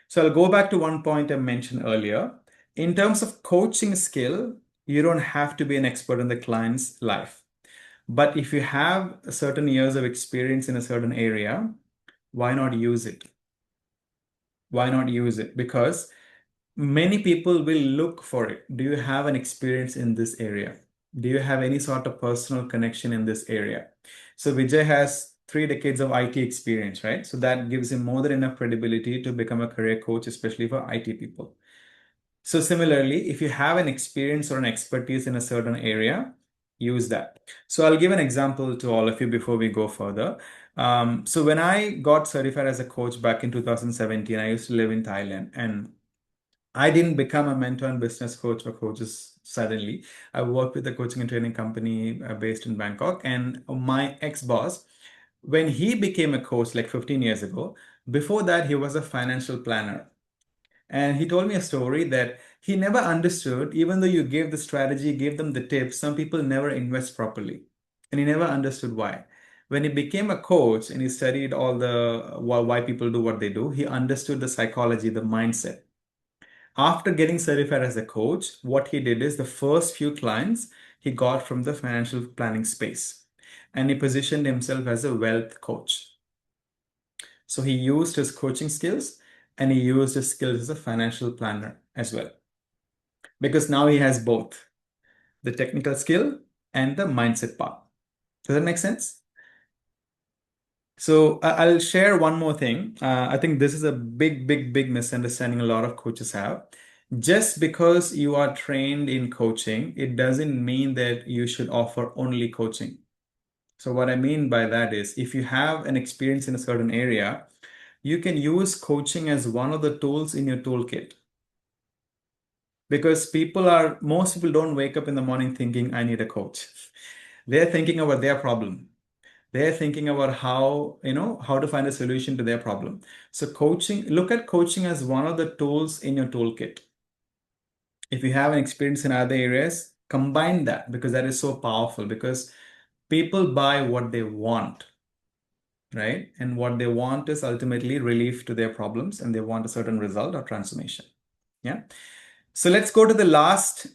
So I'll go back to one point I mentioned earlier. In terms of coaching skill, you don't have to be an expert in the client's life. But if you have certain years of experience in a certain area, why not use it? Why not use it? Because many people will look for it. Do you have an experience in this area? Do you have any sort of personal connection in this area? So Vijay has 3 decades of IT experience, right? So that gives him more than enough credibility to become a career coach, especially for IT people. So similarly, if you have an experience or an expertise in a certain area, use that. So I'll give an example to all of you before we go further. So when I got certified as a coach back in 2017, I used to live in Thailand, and I didn't become a mentor and business coach for coaches suddenly. I worked with a coaching and training company based in Bangkok, and my ex-boss, when he became a coach like 15 years ago, before that, he was a financial planner. And he told me a story that he never understood, even though you gave the strategy, gave them the tips, some people never invest properly. And he never understood why. When he became a coach and he studied all the why people do what they do, he understood the psychology, the mindset. After getting certified as a coach, what he did is the first few clients he got from the financial planning space. And he positioned himself as a wealth coach. So he used his coaching skills and he used his skills as a financial planner as well. Because now he has both the technical skill and the mindset part. Does that make sense? So I'll share one more thing. I think this is a big misunderstanding a lot of coaches have. Just because you are trained in coaching, it doesn't mean that you should offer only coaching. So what I mean by that is if you have an experience in a certain area, you can use coaching as one of the tools in your toolkit. Because most people don't wake up in the morning thinking, I need a coach. They're thinking about their problem. They're thinking about how to find a solution to their problem. So look at coaching as one of the tools in your toolkit. If you have an experience in other areas, combine that because that is so powerful because people buy what they want, right? And what they want is ultimately relief to their problems and they want a certain result or transformation. Yeah. So let's go to the last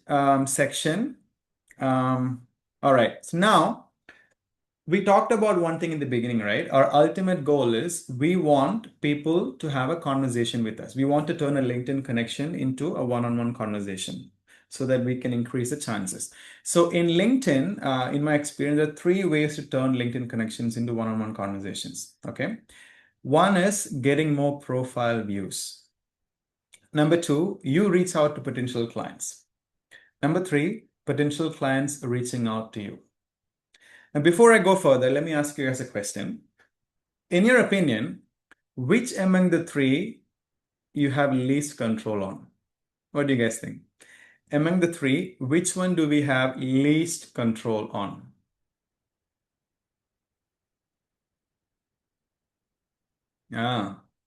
section. All right. So now we talked about one thing in the beginning, right? Our ultimate goal is we want people to have a conversation with us. We want to turn a LinkedIn connection into a one-on-one conversation so that we can increase the chances. So in LinkedIn, in my experience, there are three ways to turn LinkedIn connections into one-on-one conversations. Okay. One is getting more profile views. Number two, you reach out to potential clients. Number three, potential clients reaching out to you. And before I go further, let me ask you guys a question. In your opinion, which among the three you have least control on? What do you guys think? Among the three, which one do we have least control on?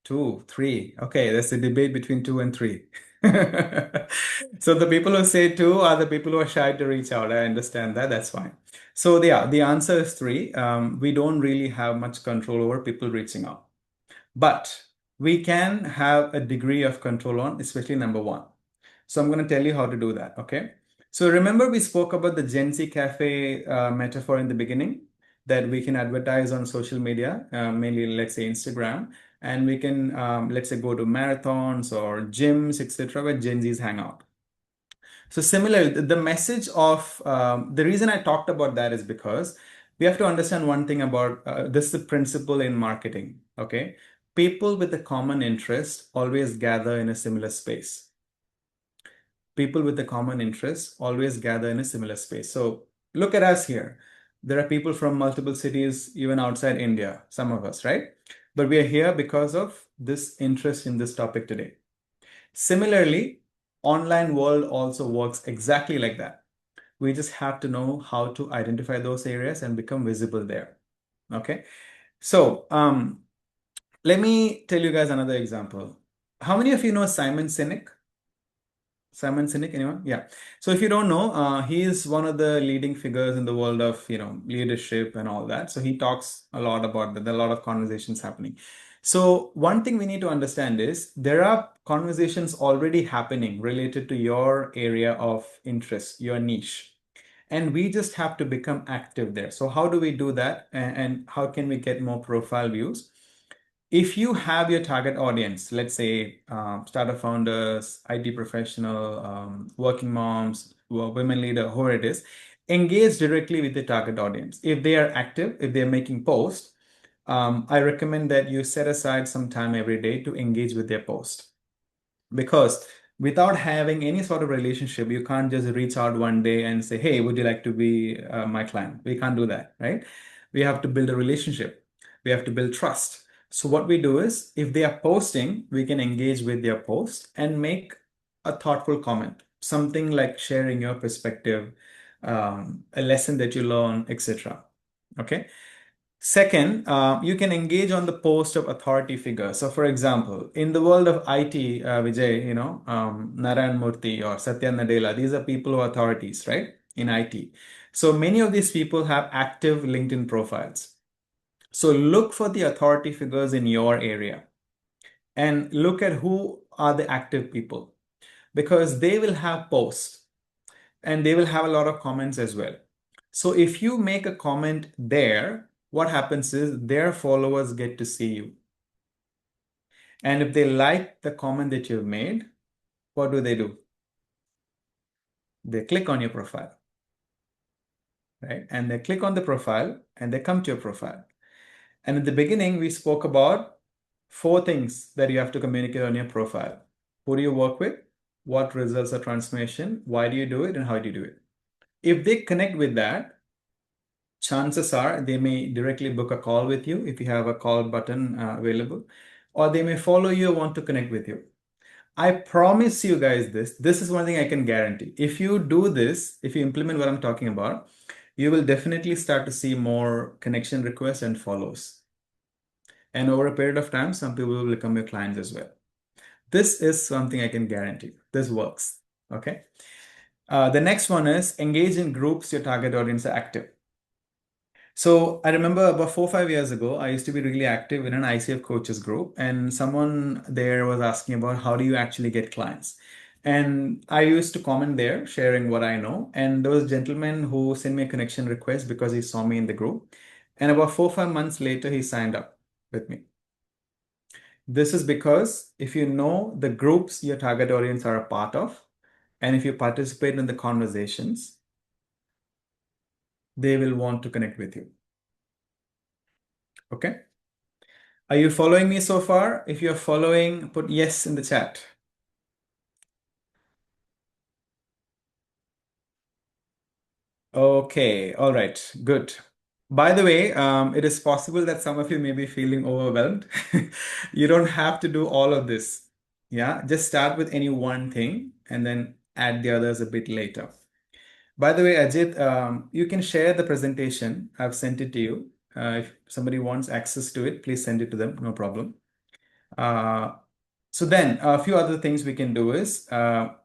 Two, three. Okay, that's a debate between two and three. So the people who say two are the people who are shy to reach out. I understand that. That's fine. So yeah, the answer is three. We don't really have much control over people reaching out. But we can have a degree of control on, especially number one. So I'm going to tell you how to do that. Okay. So remember we spoke about the Gen Z cafe metaphor in the beginning that we can advertise on social media, mainly let's say Instagram, and we can let's say go to marathons or gyms, etc., where Gen Zs hang out. So similarly, the message of the reason I talked about that is because we have to understand one thing about this is the principle in marketing. Okay. People with a common interest always gather in a similar space. People with a common interest always gather in a similar space. So look at us here. There are people from multiple cities, even outside India, some of us, right? But we are here because of this interest in this topic today. Similarly, online world also works exactly like that. We just have to know how to identify those areas and become visible there. Okay. So let me tell you guys another example. How many of you know Simon Sinek? Simon Sinek, anyone? Yeah. So if you don't know, he is one of the leading figures in the world of, leadership and all that. So he talks a lot about that. There are a lot of conversations happening. So one thing we need to understand is there are conversations already happening related to your area of interest, your niche. And we just have to become active there. So how do we do that? And how can we get more profile views? If you have your target audience, let's say startup founders, IT professional, working moms, women leader, whoever it is, engage directly with the target audience. If they are active, if they're making posts, I recommend that you set aside some time every day to engage with their post. Because without having any sort of relationship, you can't just reach out one day and say, hey, would you like to be my client? We can't do that, right? We have to build a relationship. We have to build trust. So what we do is if they are posting, we can engage with their post and make a thoughtful comment, something like sharing your perspective, a lesson that you learn, etc. Okay. Second, you can engage on the post of authority figures. So, for example, in the world of IT, Vijay, Narayan Murthy or Satya Nadella, these are people who are authorities, right, in IT. So many of these people have active LinkedIn profiles. So look for the authority figures in your area and look at who are the active people because they will have posts and they will have a lot of comments as well. So if you make a comment there, what happens is their followers get to see you. And if they like the comment that you've made, what do? They click on your profile. right? And they click on the profile and they come to your profile. And in the beginning, we spoke about 4 things that you have to communicate on your profile. Who do you work with? What results are transformation? Why do you do it? And how do you do it? If they connect with that, chances are they may directly book a call with you if you have a call button available, or they may follow you or want to connect with you. I promise you guys this is one thing I can guarantee. If you do this, if you implement what I'm talking about, you will definitely start to see more connection requests and follows. And over a period of time, some people will become your clients as well. This is something I can guarantee. This works. Okay. The next one is engage in groups your target audience are active. So I remember about 4 or 5 years ago, I used to be really active in an ICF coaches group, and someone there was asking about how do you actually get clients. And I used to comment there, sharing what I know. And there was a gentleman who sent me a connection request because he saw me in the group. And about 4 or 5 months later, he signed up with me. This is because if you know the groups your target audience are a part of, and if you participate in the conversations, they will want to connect with you. Okay. Are you following me so far? If you're following, put yes in the chat. Okay, all right, good. By the way, it is possible that some of you may be feeling overwhelmed. You don't have to do all of this. Yeah, just start with any one thing and then add the others a bit later. By the way, Ajit, you can share the presentation. I've sent it to you. If somebody wants access to it, please send it to them, no problem. So then a few other things we can do is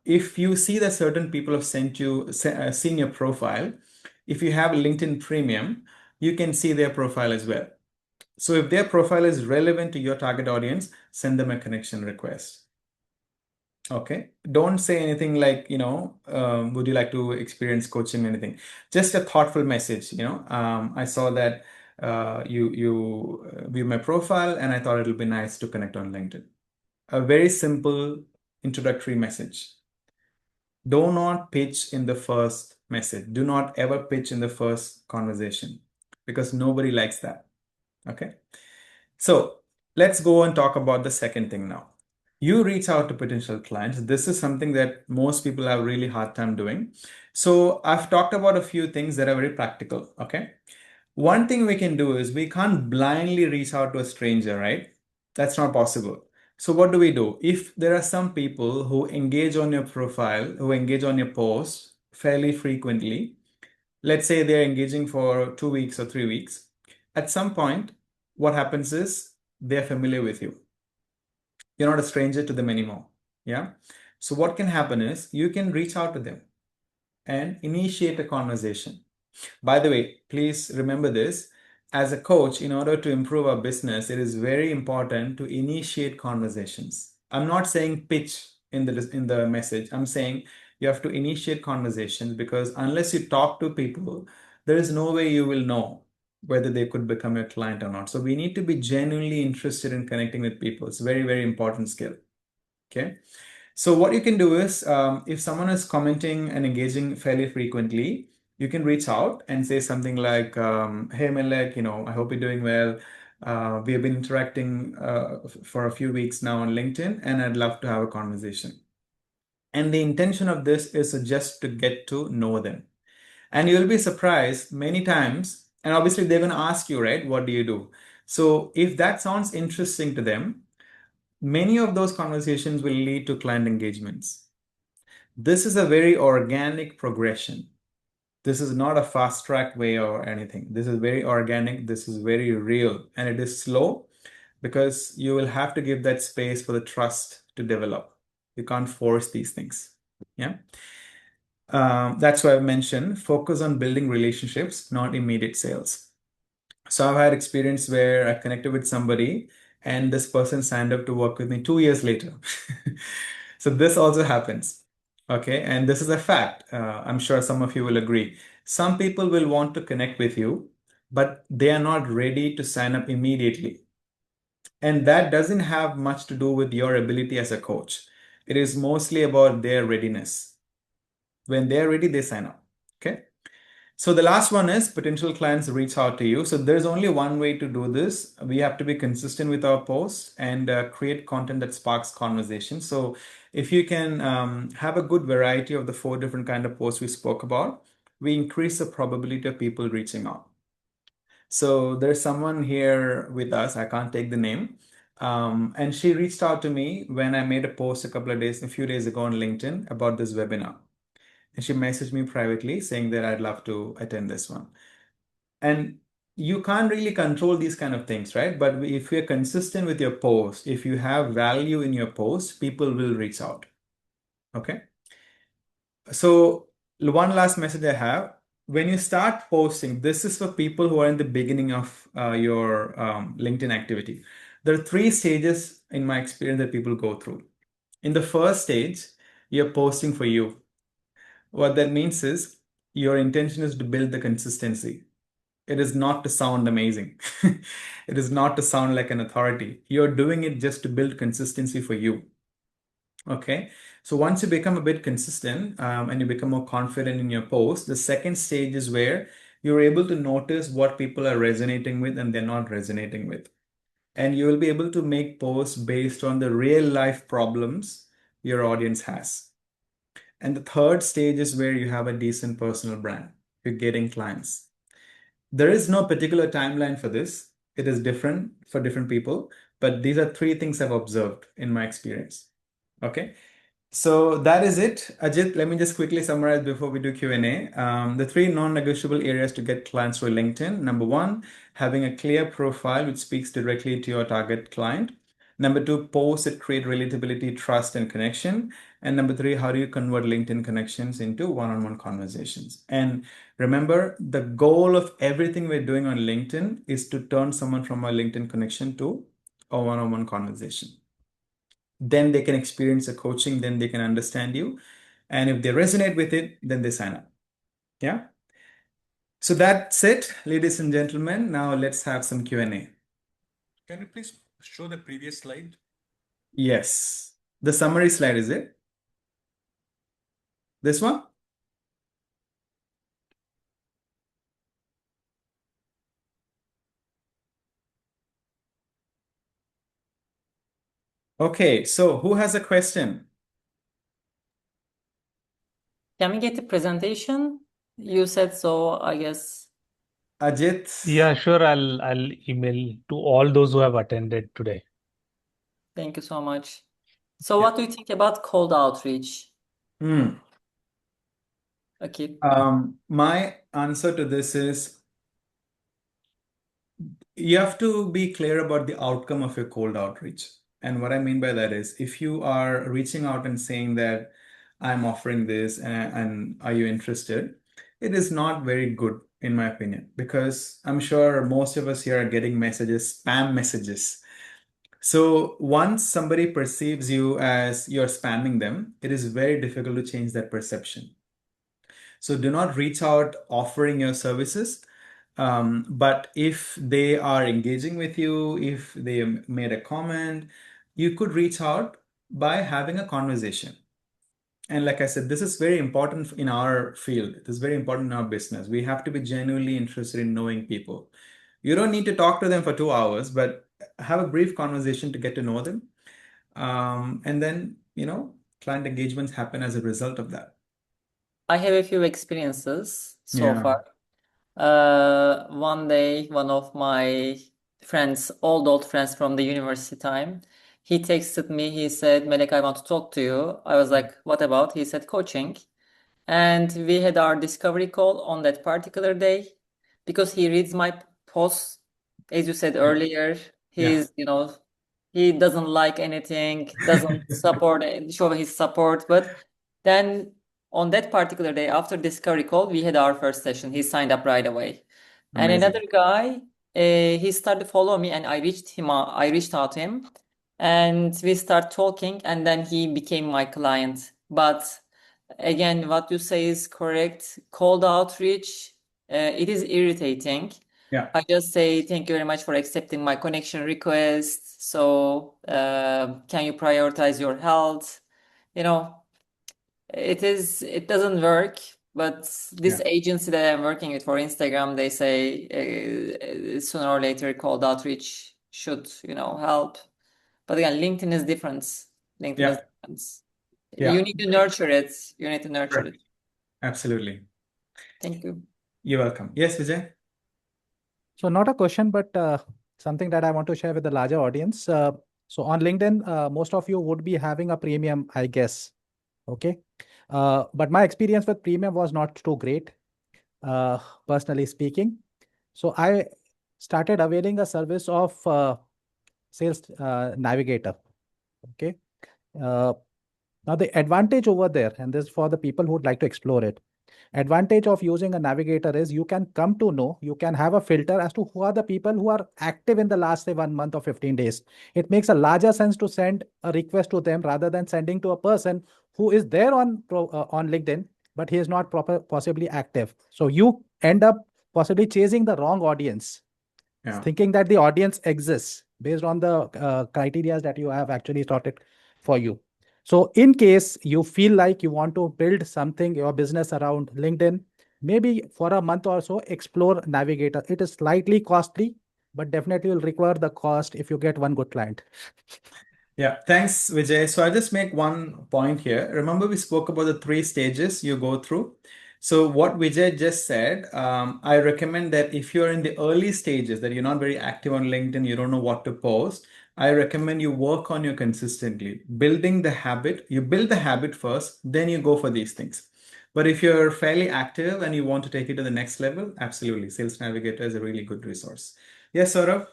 if you see that certain people have seen your profile, if you have LinkedIn Premium, you can see their profile as well. So if their profile is relevant to your target audience, send them a connection request. Okay. Don't say anything like, would you like to experience coaching or anything? Just a thoughtful message. I saw that you view my profile and I thought it'll be nice to connect on LinkedIn. A very simple introductory message. Do not pitch in the first message. Do not ever pitch in the first conversation because nobody likes that. Okay. So let's go and talk about the second thing now. You reach out to potential clients. This is something that most people have a really hard time doing. So I've talked about a few things that are very practical. Okay. One thing we can do is we can't blindly reach out to a stranger, right? That's not possible. So what do? If there are some people who engage on your profile, who engage on your post fairly frequently, let's say they're engaging for 2 weeks or 3 weeks, at some point, what happens is they're familiar with you. You're not a stranger to them anymore. Yeah. So what can happen is you can reach out to them and initiate a conversation. By the way, please remember this. As a coach, in order to improve our business, it is very important to initiate conversations. I'm not saying pitch in the message. I'm saying you have to initiate conversations because unless you talk to people, there is no way you will know whether they could become your client or not. So we need to be genuinely interested in connecting with people. It's a very, very important skill. Okay. So what you can do is, if someone is commenting and engaging fairly frequently, you can reach out and say something like, "Hey, Melek, I hope you're doing well. We have been interacting for a few weeks now on LinkedIn, and I'd love to have a conversation." And the intention of this is just to get to know them. And you'll be surprised many times, and obviously they're going to ask you, right, what do you do? So if that sounds interesting to them, many of those conversations will lead to client engagements. This is a very organic progression. This is not a fast track way or anything. This is very organic. This is very real. And it is slow because you will have to give that space for the trust to develop. You can't force these things. Yeah. That's why I mentioned focus on building relationships, not immediate sales. So I've had experience where I connected with somebody and this person signed up to work with me 2 years later. So this also happens. Okay. And this is a fact. I'm sure some of you will agree. Some people will want to connect with you, but they are not ready to sign up immediately. And that doesn't have much to do with your ability as a coach. It is mostly about their readiness. When they're ready, they sign up. Okay. So the last one is potential clients reach out to you. So there's only one way to do this. We have to be consistent with our posts and create content that sparks conversation. So if you can have a good variety of the 4 different kind of posts we spoke about, we increase the probability of people reaching out. So there's someone here with us. I can't take the name. And she reached out to me when I made a post a few days ago on LinkedIn about this webinar. And she messaged me privately saying that I'd love to attend this one. And you can't really control these kind of things, right? But if you're consistent with your post, if you have value in your post, people will reach out. Okay. So one last message I have, when you start posting, this is for people who are in the beginning of your LinkedIn activity. There are 3 stages in my experience that people go through. In the first stage, you're posting for you. What that means is your intention is to build the consistency. It is not to sound amazing. It is not to sound like an authority. You're doing it just to build consistency for you. Okay. So once you become a bit consistent and you become more confident in your post, the second stage is where you're able to notice what people are resonating with and they're not resonating with. And you will be able to make posts based on the real life problems your audience has. And the third stage is where you have a decent personal brand. You're getting clients. There is no particular timeline for this. It is different for different people, but these are 3 things I've observed in my experience. Okay. So that is it. Ajit, let me just quickly summarize before we do Q&A. The 3 non-negotiable areas to get clients through LinkedIn. Number 1, having a clear profile which speaks directly to your target client. Number 2, posts that create relatability, trust, and connection. And number 3, how do you convert LinkedIn connections into one-on-one conversations? And remember, the goal of everything we're doing on LinkedIn is to turn someone from a LinkedIn connection to a one-on-one conversation. Then they can experience the coaching, then they can understand you. And if they resonate with it, then they sign up. Yeah. So that's it, ladies and gentlemen. Now let's have some Q&A. Can you please show the previous slide? Yes. The summary slide, is it? This one? Okay, so who has a question? Can we get the presentation? You said so, I guess. Ajit? Yeah, sure. I'll email to all those who have attended today. Thank you so much. So Yeah. what do you think about cold outreach? Hmm. Okay. My answer to this is you have to be clear about the outcome of your cold outreach. And what I mean by that is if you are reaching out and saying that I'm offering this and are you interested, it is not very good in my opinion, because I'm sure most of us here are getting messages, spam messages. So once somebody perceives you as you're spamming them, it is very difficult to change that perception. So do not reach out offering your services. But if they are engaging with you, if they made a comment, you could reach out by having a conversation. And like I said, this is very important in our field. It is very important in our business. We have to be genuinely interested in knowing people. You don't need to talk to them for 2 hours, but have a brief conversation to get to know them. And then, client engagements happen as a result of that. I have a few experiences so Yeah. far. One day, one of my friends, old friends from the university time, he texted me. He said, Melek, I want to talk to you. I was like, what about? He said, coaching. And we had our discovery call on that particular day because he reads my posts. As you said Yeah. earlier, Yeah. he doesn't like anything, doesn't show his support. But then on that particular day, after discovery call, we had our first session. He signed up right away. And Amazing. another guy, he started to follow me, and I reached out to him, and we start talking, and then he became my client. But again, what you say is correct. Cold outreach, it is irritating. Yeah. I just say thank you very much for accepting my connection request. So, can you prioritize your health? You know, it doesn't work. But this Yeah. agency that I'm working with for Instagram, they say sooner or later cold outreach should, help. But again, LinkedIn is different. LinkedIn is Yeah. different. Yeah. You need to nurture it. You need to nurture Correct. it. Absolutely. Thank you. You're welcome. Yes, Vijay? So not a question, but something that I want to share with the larger audience. So on LinkedIn, most of you would be having a premium, I guess. Okay. But my experience with premium was not too great, uh, personally speaking. So I started availing a service of Sales Navigator. Okay. Uh, Now the advantage over there, and this is for the people who would like to explore it. Advantage of using a navigator is you can come to know, you can have a filter as to who are the people who are active in the last, say, 1 month or 15 days. It makes a larger sense to send a request to them rather than sending to a person who is there on LinkedIn, but he is not possibly active. So you end up possibly chasing the wrong audience, Yeah. thinking that the audience exists based on the criteria that you have actually sorted for you. So in case you feel like you want to build something, your business around LinkedIn, maybe for a month or so, explore Navigator. It is slightly costly, but definitely will require the cost if you get one good client. Yeah, thanks, Vijay. So I'll just make one point here. Remember, we spoke about the 3 stages you go through. So what Vijay just said, I recommend that if you're in the early stages, that you're not very active on LinkedIn, you don't know what to post, I recommend you work on your consistently building the habit. You build the habit first, then you go for these things. But if you're fairly active and you want to take it to the next level, absolutely, Sales Navigator is a really good resource. Yes, Saurav?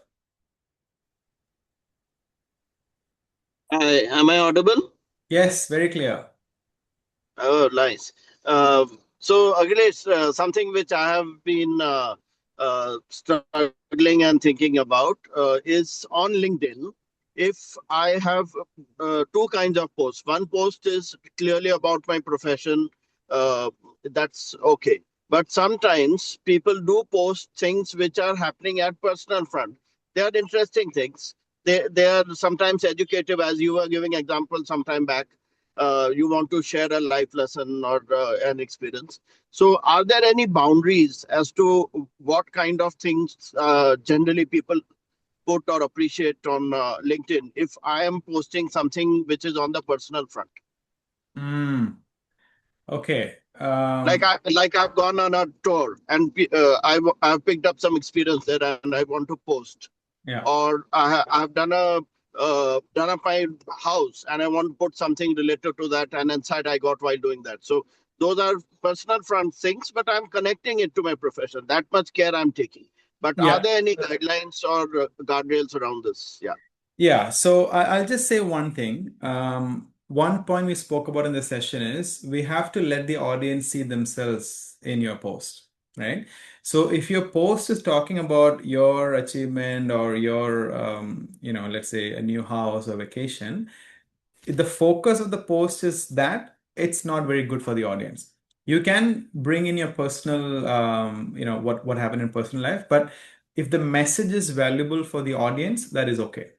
Am I audible? Yes, very clear. Oh, nice. So, Akhilesh, something which I have been struggling and thinking about is on LinkedIn. If I have two kinds of posts, one post is clearly about my profession, that's okay. But sometimes people do post things which are happening at personal front. They are interesting things. They are sometimes educative, as you were giving example some time back. You want to share a life lesson or an experience. So, are there any boundaries as to what kind of things generally people put or appreciate on LinkedIn if I am posting something which is on the personal front? Mm, okay. I've gone on a tour and I've picked up some experience there and I want to post, Yeah. or I've done up my house and I want to put something related to that and insight I got while doing that. So those are personal front things, but I'm connecting it to my profession. That much care I'm taking. But are Yeah. there any guidelines or guardrails around this? Yeah. Yeah. So I'll just say one thing. One point we spoke about in the session is we have to let the audience see themselves in your post, right? So if your post is talking about your achievement or your, let's say a new house or vacation, if the focus of the post is that, it's not very good for the audience. You can bring in your personal, what happened in personal life, but if the message is valuable for the audience, that is okay.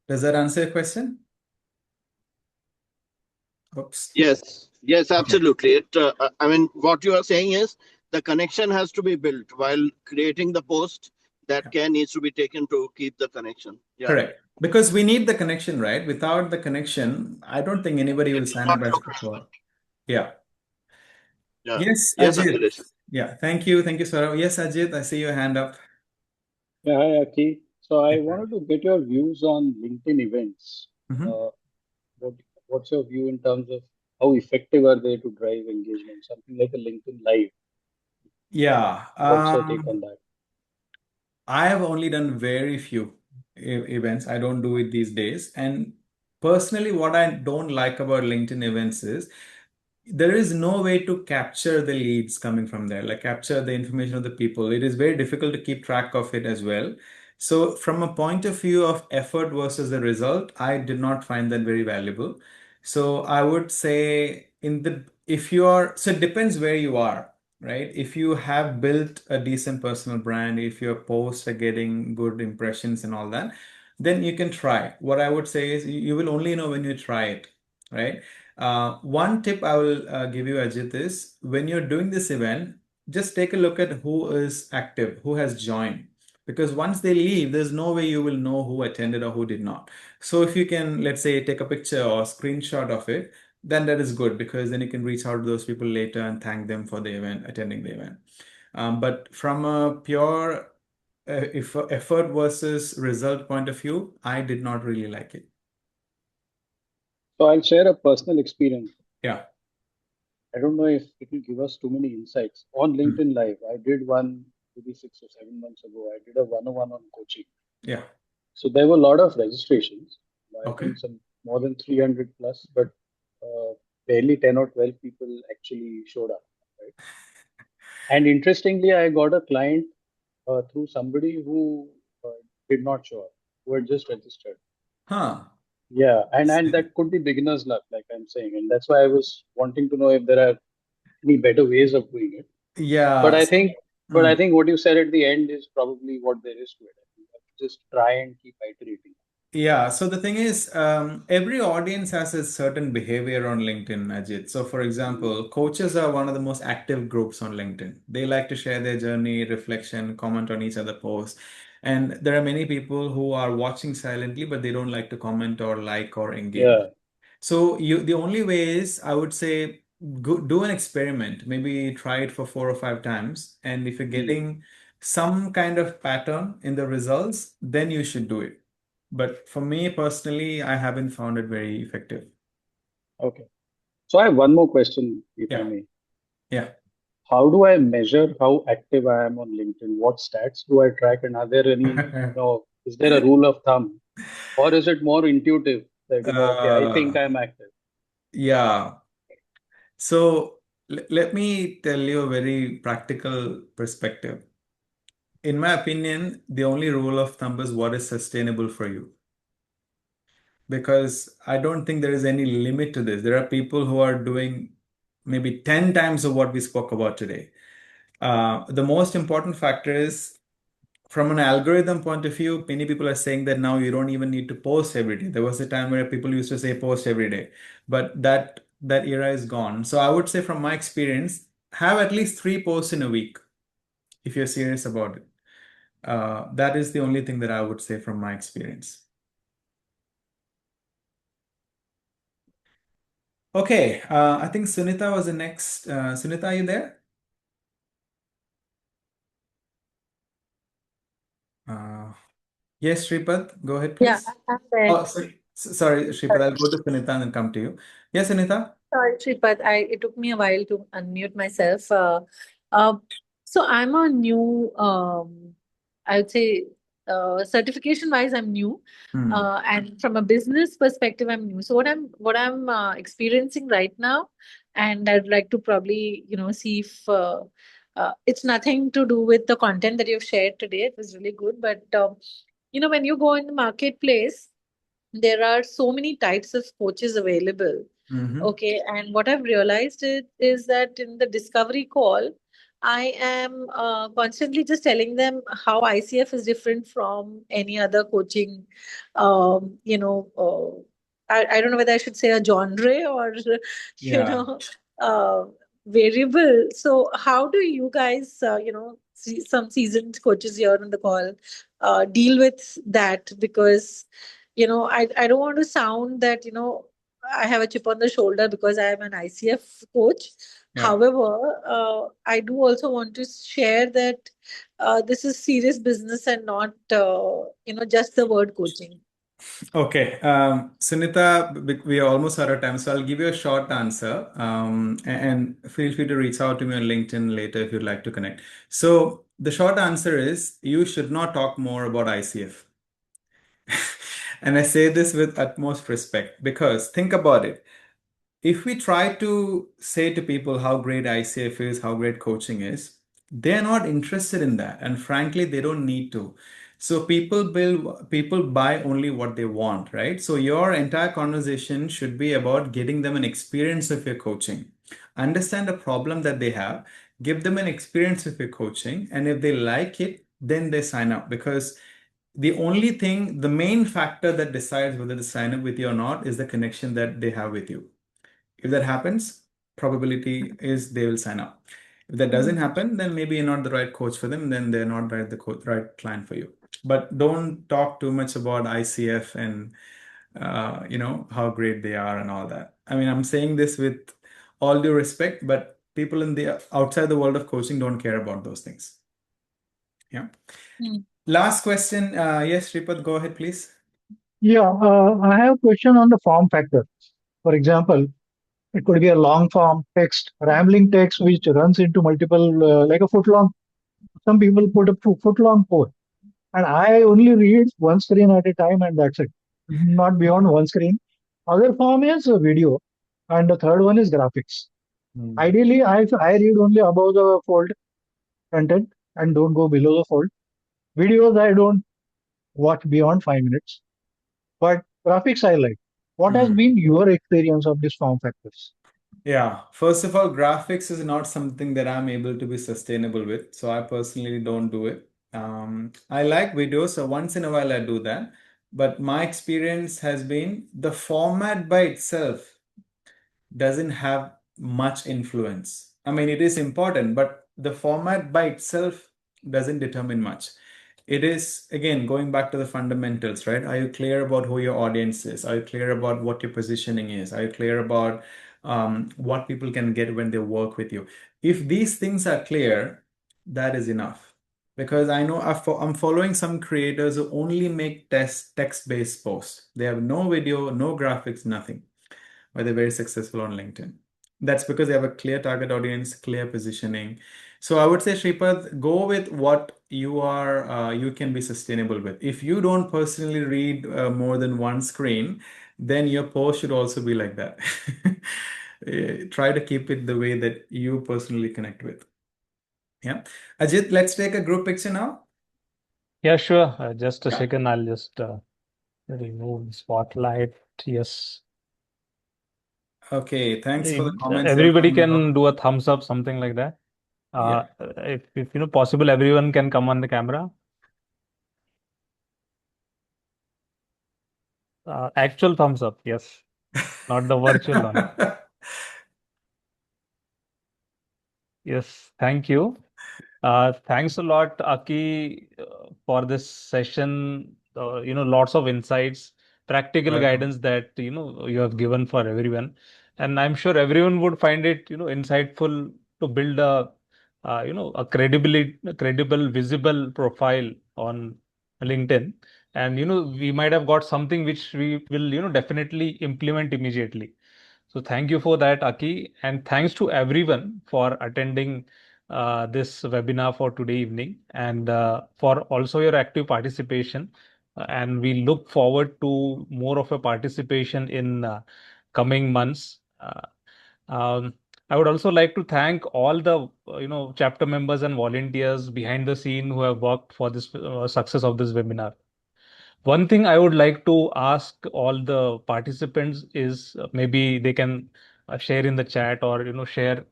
Does that answer your question? Oops. Yes. Yes, Okay. absolutely. I mean, what you are saying is the connection has to be built while creating the post. That Yeah. care needs to be taken to keep the connection. Yeah. Correct. Because we need the connection, right? Without the connection, I don't think anybody It will will sign up not as look. before. Yeah. Yeah. Yes, Yes, Ajit. Akhilesh. Yeah. Thank you. Thank you, Saurav. Yes, Ajit, I see your hand up. Yeah, hi, Aki. So I Yeah. wanted to get your views on LinkedIn events. Mhm. Uh, what, what's your view in terms of how effective are they to drive engagement? Something like a LinkedIn Live. Yeah. What's your take on that? I have only done very few events. I don't do it these days. And personally, what I don't like about LinkedIn events is there is no way to capture the leads coming from there, like capture the information of the people. It is very difficult to keep track of it as well. So, from a point of view of effort versus the result, I did not find that very valuable. So, I would say if you are, so it depends where you are, right? If you have built a decent personal brand, if your posts are getting good impressions and all that, then you can try. What I would say is you will only know when you try it, right? One tip I will give you, Ajit, is when you're doing this event, just take a look at who is active, who has joined. Because once they leave, there's no way you will know who attended or who did not. So if you can, let's say, take a picture or screenshot of it, then that is good because then you can reach out to those people later and thank them for the event, attending the event. But from a pure if effort versus result point of view, I did not really like it. So I'll share a personal experience. Yeah. I don't know if it will give us too many insights. On Mm. LinkedIn Live, I did one maybe 6 or 7 months ago. I did a 101 on coaching. Yeah. So there were a lot of registrations. I Okay. think some more than 300 plus, but uh, barely 10 or 12 people actually showed up. Right? And interestingly, I got a client through somebody who did not show up, who had just registered. Huh. Yeah, and that could be beginner's luck, like I'm saying, and that's why I was wanting to know if there are any better ways of doing it. But Yeah. I think, but I Mm. think what you said at the end is probably what there is to it. I think you have to just try and keep iterating. Yeah, so the thing is, every audience has a certain behavior on LinkedIn, Ajit. So, for Mm. example, coaches are one of the most active groups on LinkedIn. They like to share their journey, reflection, comment on each other posts. And there are many people who are watching silently, but they don't like to comment or like or engage. Yeah. So the only way is, I would say, do an experiment. Maybe try it for 4 or 5 times, and if you're Mm. getting some kind of pattern in the results, then you should do it. But for me personally, I haven't found it very effective. Okay. So I have one more question, if I Yeah, may. yeah. How do I measure how active I am on LinkedIn? What stats do I track? And are there any, is there a rule of thumb? Or is it more intuitive that, okay, I think Uh, I'm active? yeah. So let me tell you a very practical perspective. In my opinion, the only rule of thumb is what is sustainable for you. Because I don't think there is any limit to this. There are people who are doing maybe 10 times of what we spoke about today. The most important factor is from an algorithm point of view, many people are saying that now you don't even need to post every day. There was a time where people used to say post every day, but that era is gone. So I would say from my experience, have at least 3 posts in a week if you're serious about it. That is the only thing that I would say from my experience. Okay, I think Sunita was the next. Sunita, are you there? Uh, yes, Shripad, go ahead, Yeah, please. I'm there. Oh, sorry, sorry, Shripad, I'll go to Sunita and then come to you. Yes, Sunita? Sorry, Shripad, it took me a while to unmute myself. Uh, so I'm a new, I would say, certification wise, I'm new, Hmm. and from a business perspective, I'm new. So what I'm experiencing right now, and I'd like to probably see if it's nothing to do with the content that you've shared today. It was really good, but when you go in the marketplace, there are so many types of coaches available. Mm-hmm. Okay, and what I've realized is that in the discovery call, I am constantly just telling them how ICF is different from any other coaching. Um, you know, I don't know whether I should say a genre or you Yeah. know uh, variable. So, how do you guys, some seasoned coaches here on the call, deal with that? Because I don't want to sound that I have a chip on the shoulder because I am an ICF coach. Yeah. However, I do also want to share that this is serious business and not, just the word coaching. Okay, Sunita, we are almost out of time, so I'll give you a short answer. And feel free to reach out to me on LinkedIn later if you'd like to connect. So the short answer is you should not talk more about ICF. And I say this with utmost respect because think about it. If we try to say to people how great ICF is, how great coaching is, they're not interested in that. And frankly, they don't need to. So people buy only what they want, right? So your entire conversation should be about getting them an experience of your coaching. Understand the problem that they have, give them an experience of your coaching, and if they like it, then they sign up because the main factor that decides whether they sign up with you or not is the connection that they have with you. If that happens, probability is they will sign up. If that doesn't happen, then maybe you're not the right coach for them, then they're not right client for you. But don't talk too much about ICF and how great they are and all that. I mean, I'm saying this with all due respect, but people in the outside the world of coaching don't care about those things. Yeah. Last question. Yes, Shripad, go ahead, please. Yeah, I have a question on the form factor. For example, it could be a long form text, rambling text which runs into multiple, like a foot long. Some people put a foot long post, and I only read one screen at a time, and that's it, not beyond one screen. Other form is a video, and the third one is graphics. Ideally, I read only above the fold content and don't go below the fold. Videos I don't watch beyond 5 minutes, but graphics I like. What has been your experience of these form factors? Yeah, first of all, graphics is not something that I'm able to be sustainable with. So I personally don't do it. I like videos, so once in a while I do that. But my experience has been the format by itself doesn't have much influence. I mean, it is important, but the format by itself doesn't determine much. It is, again, going back to the fundamentals, right? Are you clear about who your audience is? Are you clear about what your positioning is? Are you clear about what people can get when they work with you? If these things are clear, that is enough. Because I know I'm following some creators who only make text-based posts. They have no video, no graphics, nothing, but they're very successful on LinkedIn. That's because they have a clear target audience, clear positioning. So I would say, Shripad, go with what you can be sustainable with. If you don't personally read more than one screen, then your post should also be like that. Try to keep it the way that you personally connect with. Yeah. Ajit, let's take a group picture now. Yeah, sure. Just a Yeah. second. I'll just remove the spotlight. Yes. Okay. Thanks for the comments. Everybody can do a thumbs up, something like that. Yeah. If possible, everyone can come on the camera. Actual thumbs up, yes, not the virtual one. Yes, thank you. Thanks a lot, Aki, for this session. Lots of insights, practical Welcome. guidance that you have given for everyone, and I'm sure everyone would find it insightful to build a credible, visible profile on LinkedIn, and we might have got something which we will definitely implement immediately. So thank you for that, Aki, and thanks to everyone for attending this webinar for today evening and for also your active participation. And we look forward to more of a participation in coming months. Um, I would also like to thank all the chapter members and volunteers behind the scene who have worked for this success of this webinar. One thing I would like to ask all the participants is maybe they can share in the chat or share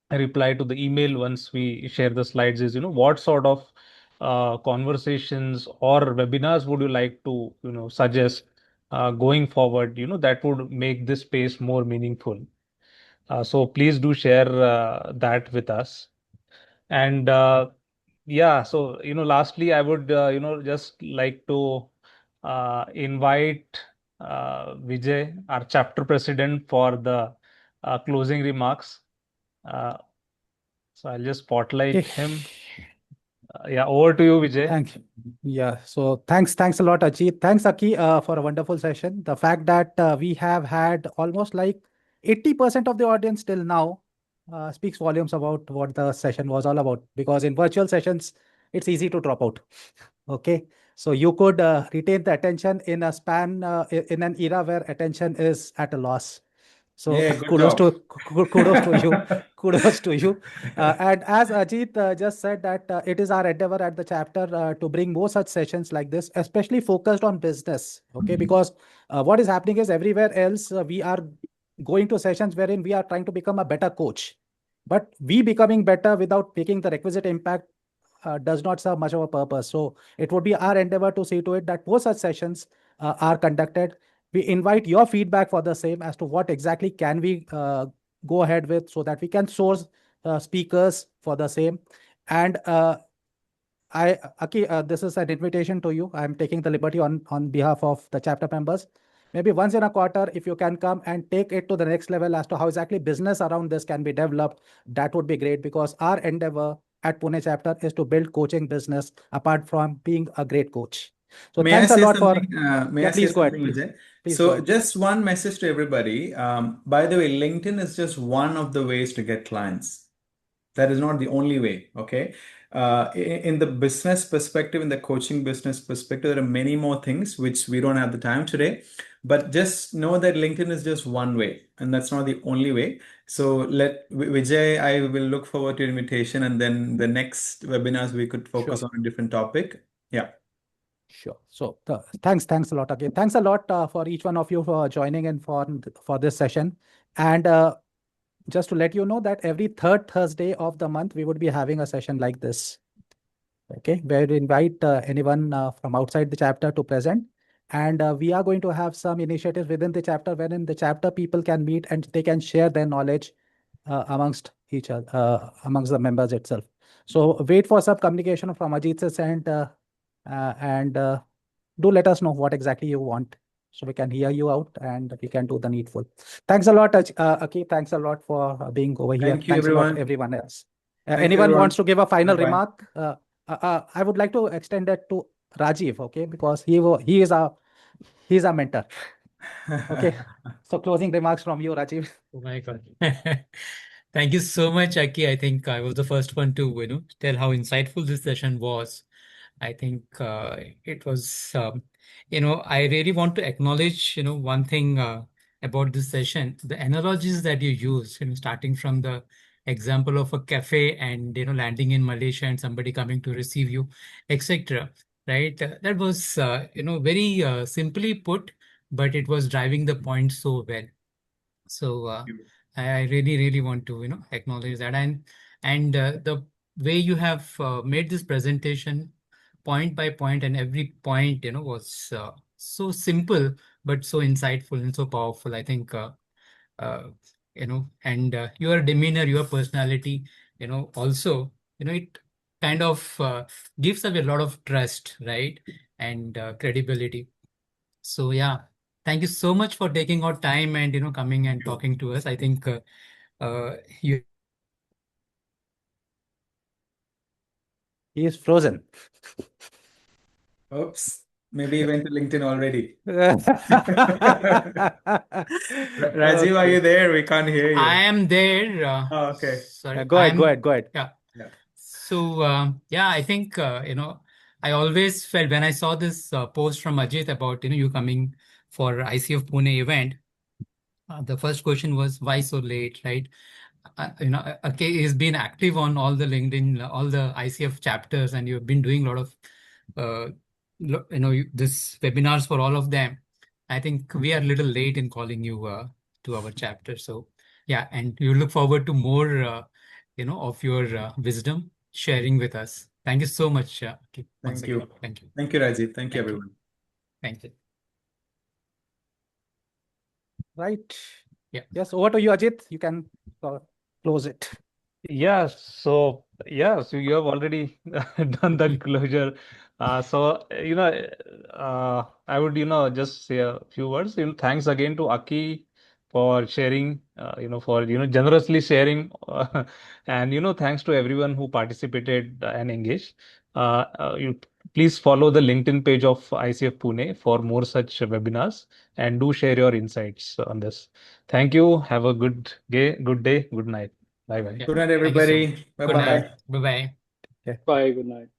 a reply to the email once we share the slides is what sort of conversations or webinars would you like to suggest going forward that would make this space more meaningful. So please do share that with us. And yeah, so lastly, I would just like to invite Vijay, our chapter president, for the closing remarks. Uh, so I'll just spotlight Okay. him. Yeah, over to you, Vijay. Thank you. Yeah. So thanks a lot, Ajit. Thanks, Aki, for a wonderful session. The fact that we have had almost like 80% of the audience till now speaks volumes about what the session was all about. Because in virtual sessions, it's easy to drop out. Okay. So you could retain the attention in a span in an era where attention is at a loss. So Yeah, good kudos job. kudos to you, kudos to you. And as Ajit just said that it is our endeavor at the chapter to bring more such sessions like this, especially focused on business. Okay, because what is happening is everywhere else we are going to sessions wherein we are trying to become a better coach, but we becoming better without making the requisite impact does not serve much of a purpose. So it would be our endeavor to see to it that more such sessions are conducted We invite your feedback for the same as to what exactly can we go ahead with so that we can source speakers for the same. And Aki, this is an invitation to you. I'm taking the liberty on behalf of the chapter members. Maybe once in a quarter, if you can come and take it to the next level as to how exactly business around this can be developed, that would be great, because our endeavor at Pune chapter is to build coaching business apart from being a great coach. So May I thanks a say lot for, something? May yeah, I say please go ahead. something, Vijay? Please go So, ahead. just one message to everybody. By the way, LinkedIn is just one of the ways to get clients. That is not the only way. Okay. In the business perspective, in the coaching business perspective, there are many more things which we don't have the time today. But just know that LinkedIn is just one way, and that's not the only way. So let Vijay, I will look forward to your invitation, and then the next webinars we could focus Sure. on a different topic. Yeah. Sure. So thanks a lot again. Thanks a lot for each one of you for joining in for this session. And just to let you know that every third Thursday of the month, we would be having a session like this. Okay, where we invite anyone from outside the chapter to present. And we are going to have some initiatives within the chapter, wherein the chapter people can meet and they can share their knowledge amongst each other, amongst the members itself. So wait for some communication from Ajit's end, and do let us know what exactly you want, so we can hear you out and we can do the needful. Thanks a lot, Aki. Thanks a lot for being over here. Thank you, Thanks a lot, everyone. everyone else. Thank you, Anyone everyone. wants to give a final Bye-bye. remark? I would like to extend it to Rajiv, okay, because he is our mentor. Okay, so closing remarks from you, Rajiv. Oh my God. Thank you so much, Aki. I think I was the first one to, tell how insightful this session was. I think it was, I really want to acknowledge, one thing about this session, the analogies that you use, starting from the example of a cafe and, landing in Malaysia and somebody coming to receive you, etc. Right? That was, very simply put, but it was driving the point so well. So I really, really want to, acknowledge that. And the way you have made this presentation point by point, and every point, was so simple, but so insightful and so powerful. I think, and your demeanor, your personality, also, it kind of gives away a lot of trust, right? And credibility. So yeah, thank you so much for taking out time and coming and talking to us. I think you. He is frozen. Oops. Maybe he went to LinkedIn already. Rajiv, are you there? We can't hear you. I am there. Oh, okay. Sorry. Go ahead. Yeah. Yeah. So yeah, I think I always felt when I saw this post from Ajit about you coming for ICF Pune event, the first question was why so late, right? Okay, he's been active on all the LinkedIn, all the ICF chapters, and you've been doing a lot of, this webinars for all of them. I think we are a little late in calling you to our chapter. So yeah, and you look forward to more, of your wisdom sharing with us. Thank you so much. Once Thank you. again. Thank you. Thank you, Rajiv. Thank you, everyone. Thank you. Right. Yeah. Yes, over to you, Ajit. You can close it. Yeah, so you have already done the closure. I would, just say a few words. Thanks again to Aki for sharing, for, generously sharing, and, thanks to everyone who participated and engaged. You please follow the LinkedIn page of ICF Pune for more such webinars, and do share your insights on this. Thank you. Have a good day, good night. Bye bye. Yeah. Good night, Thank you so everybody. much. Bye Good bye. night. Bye bye. Bye. Good night.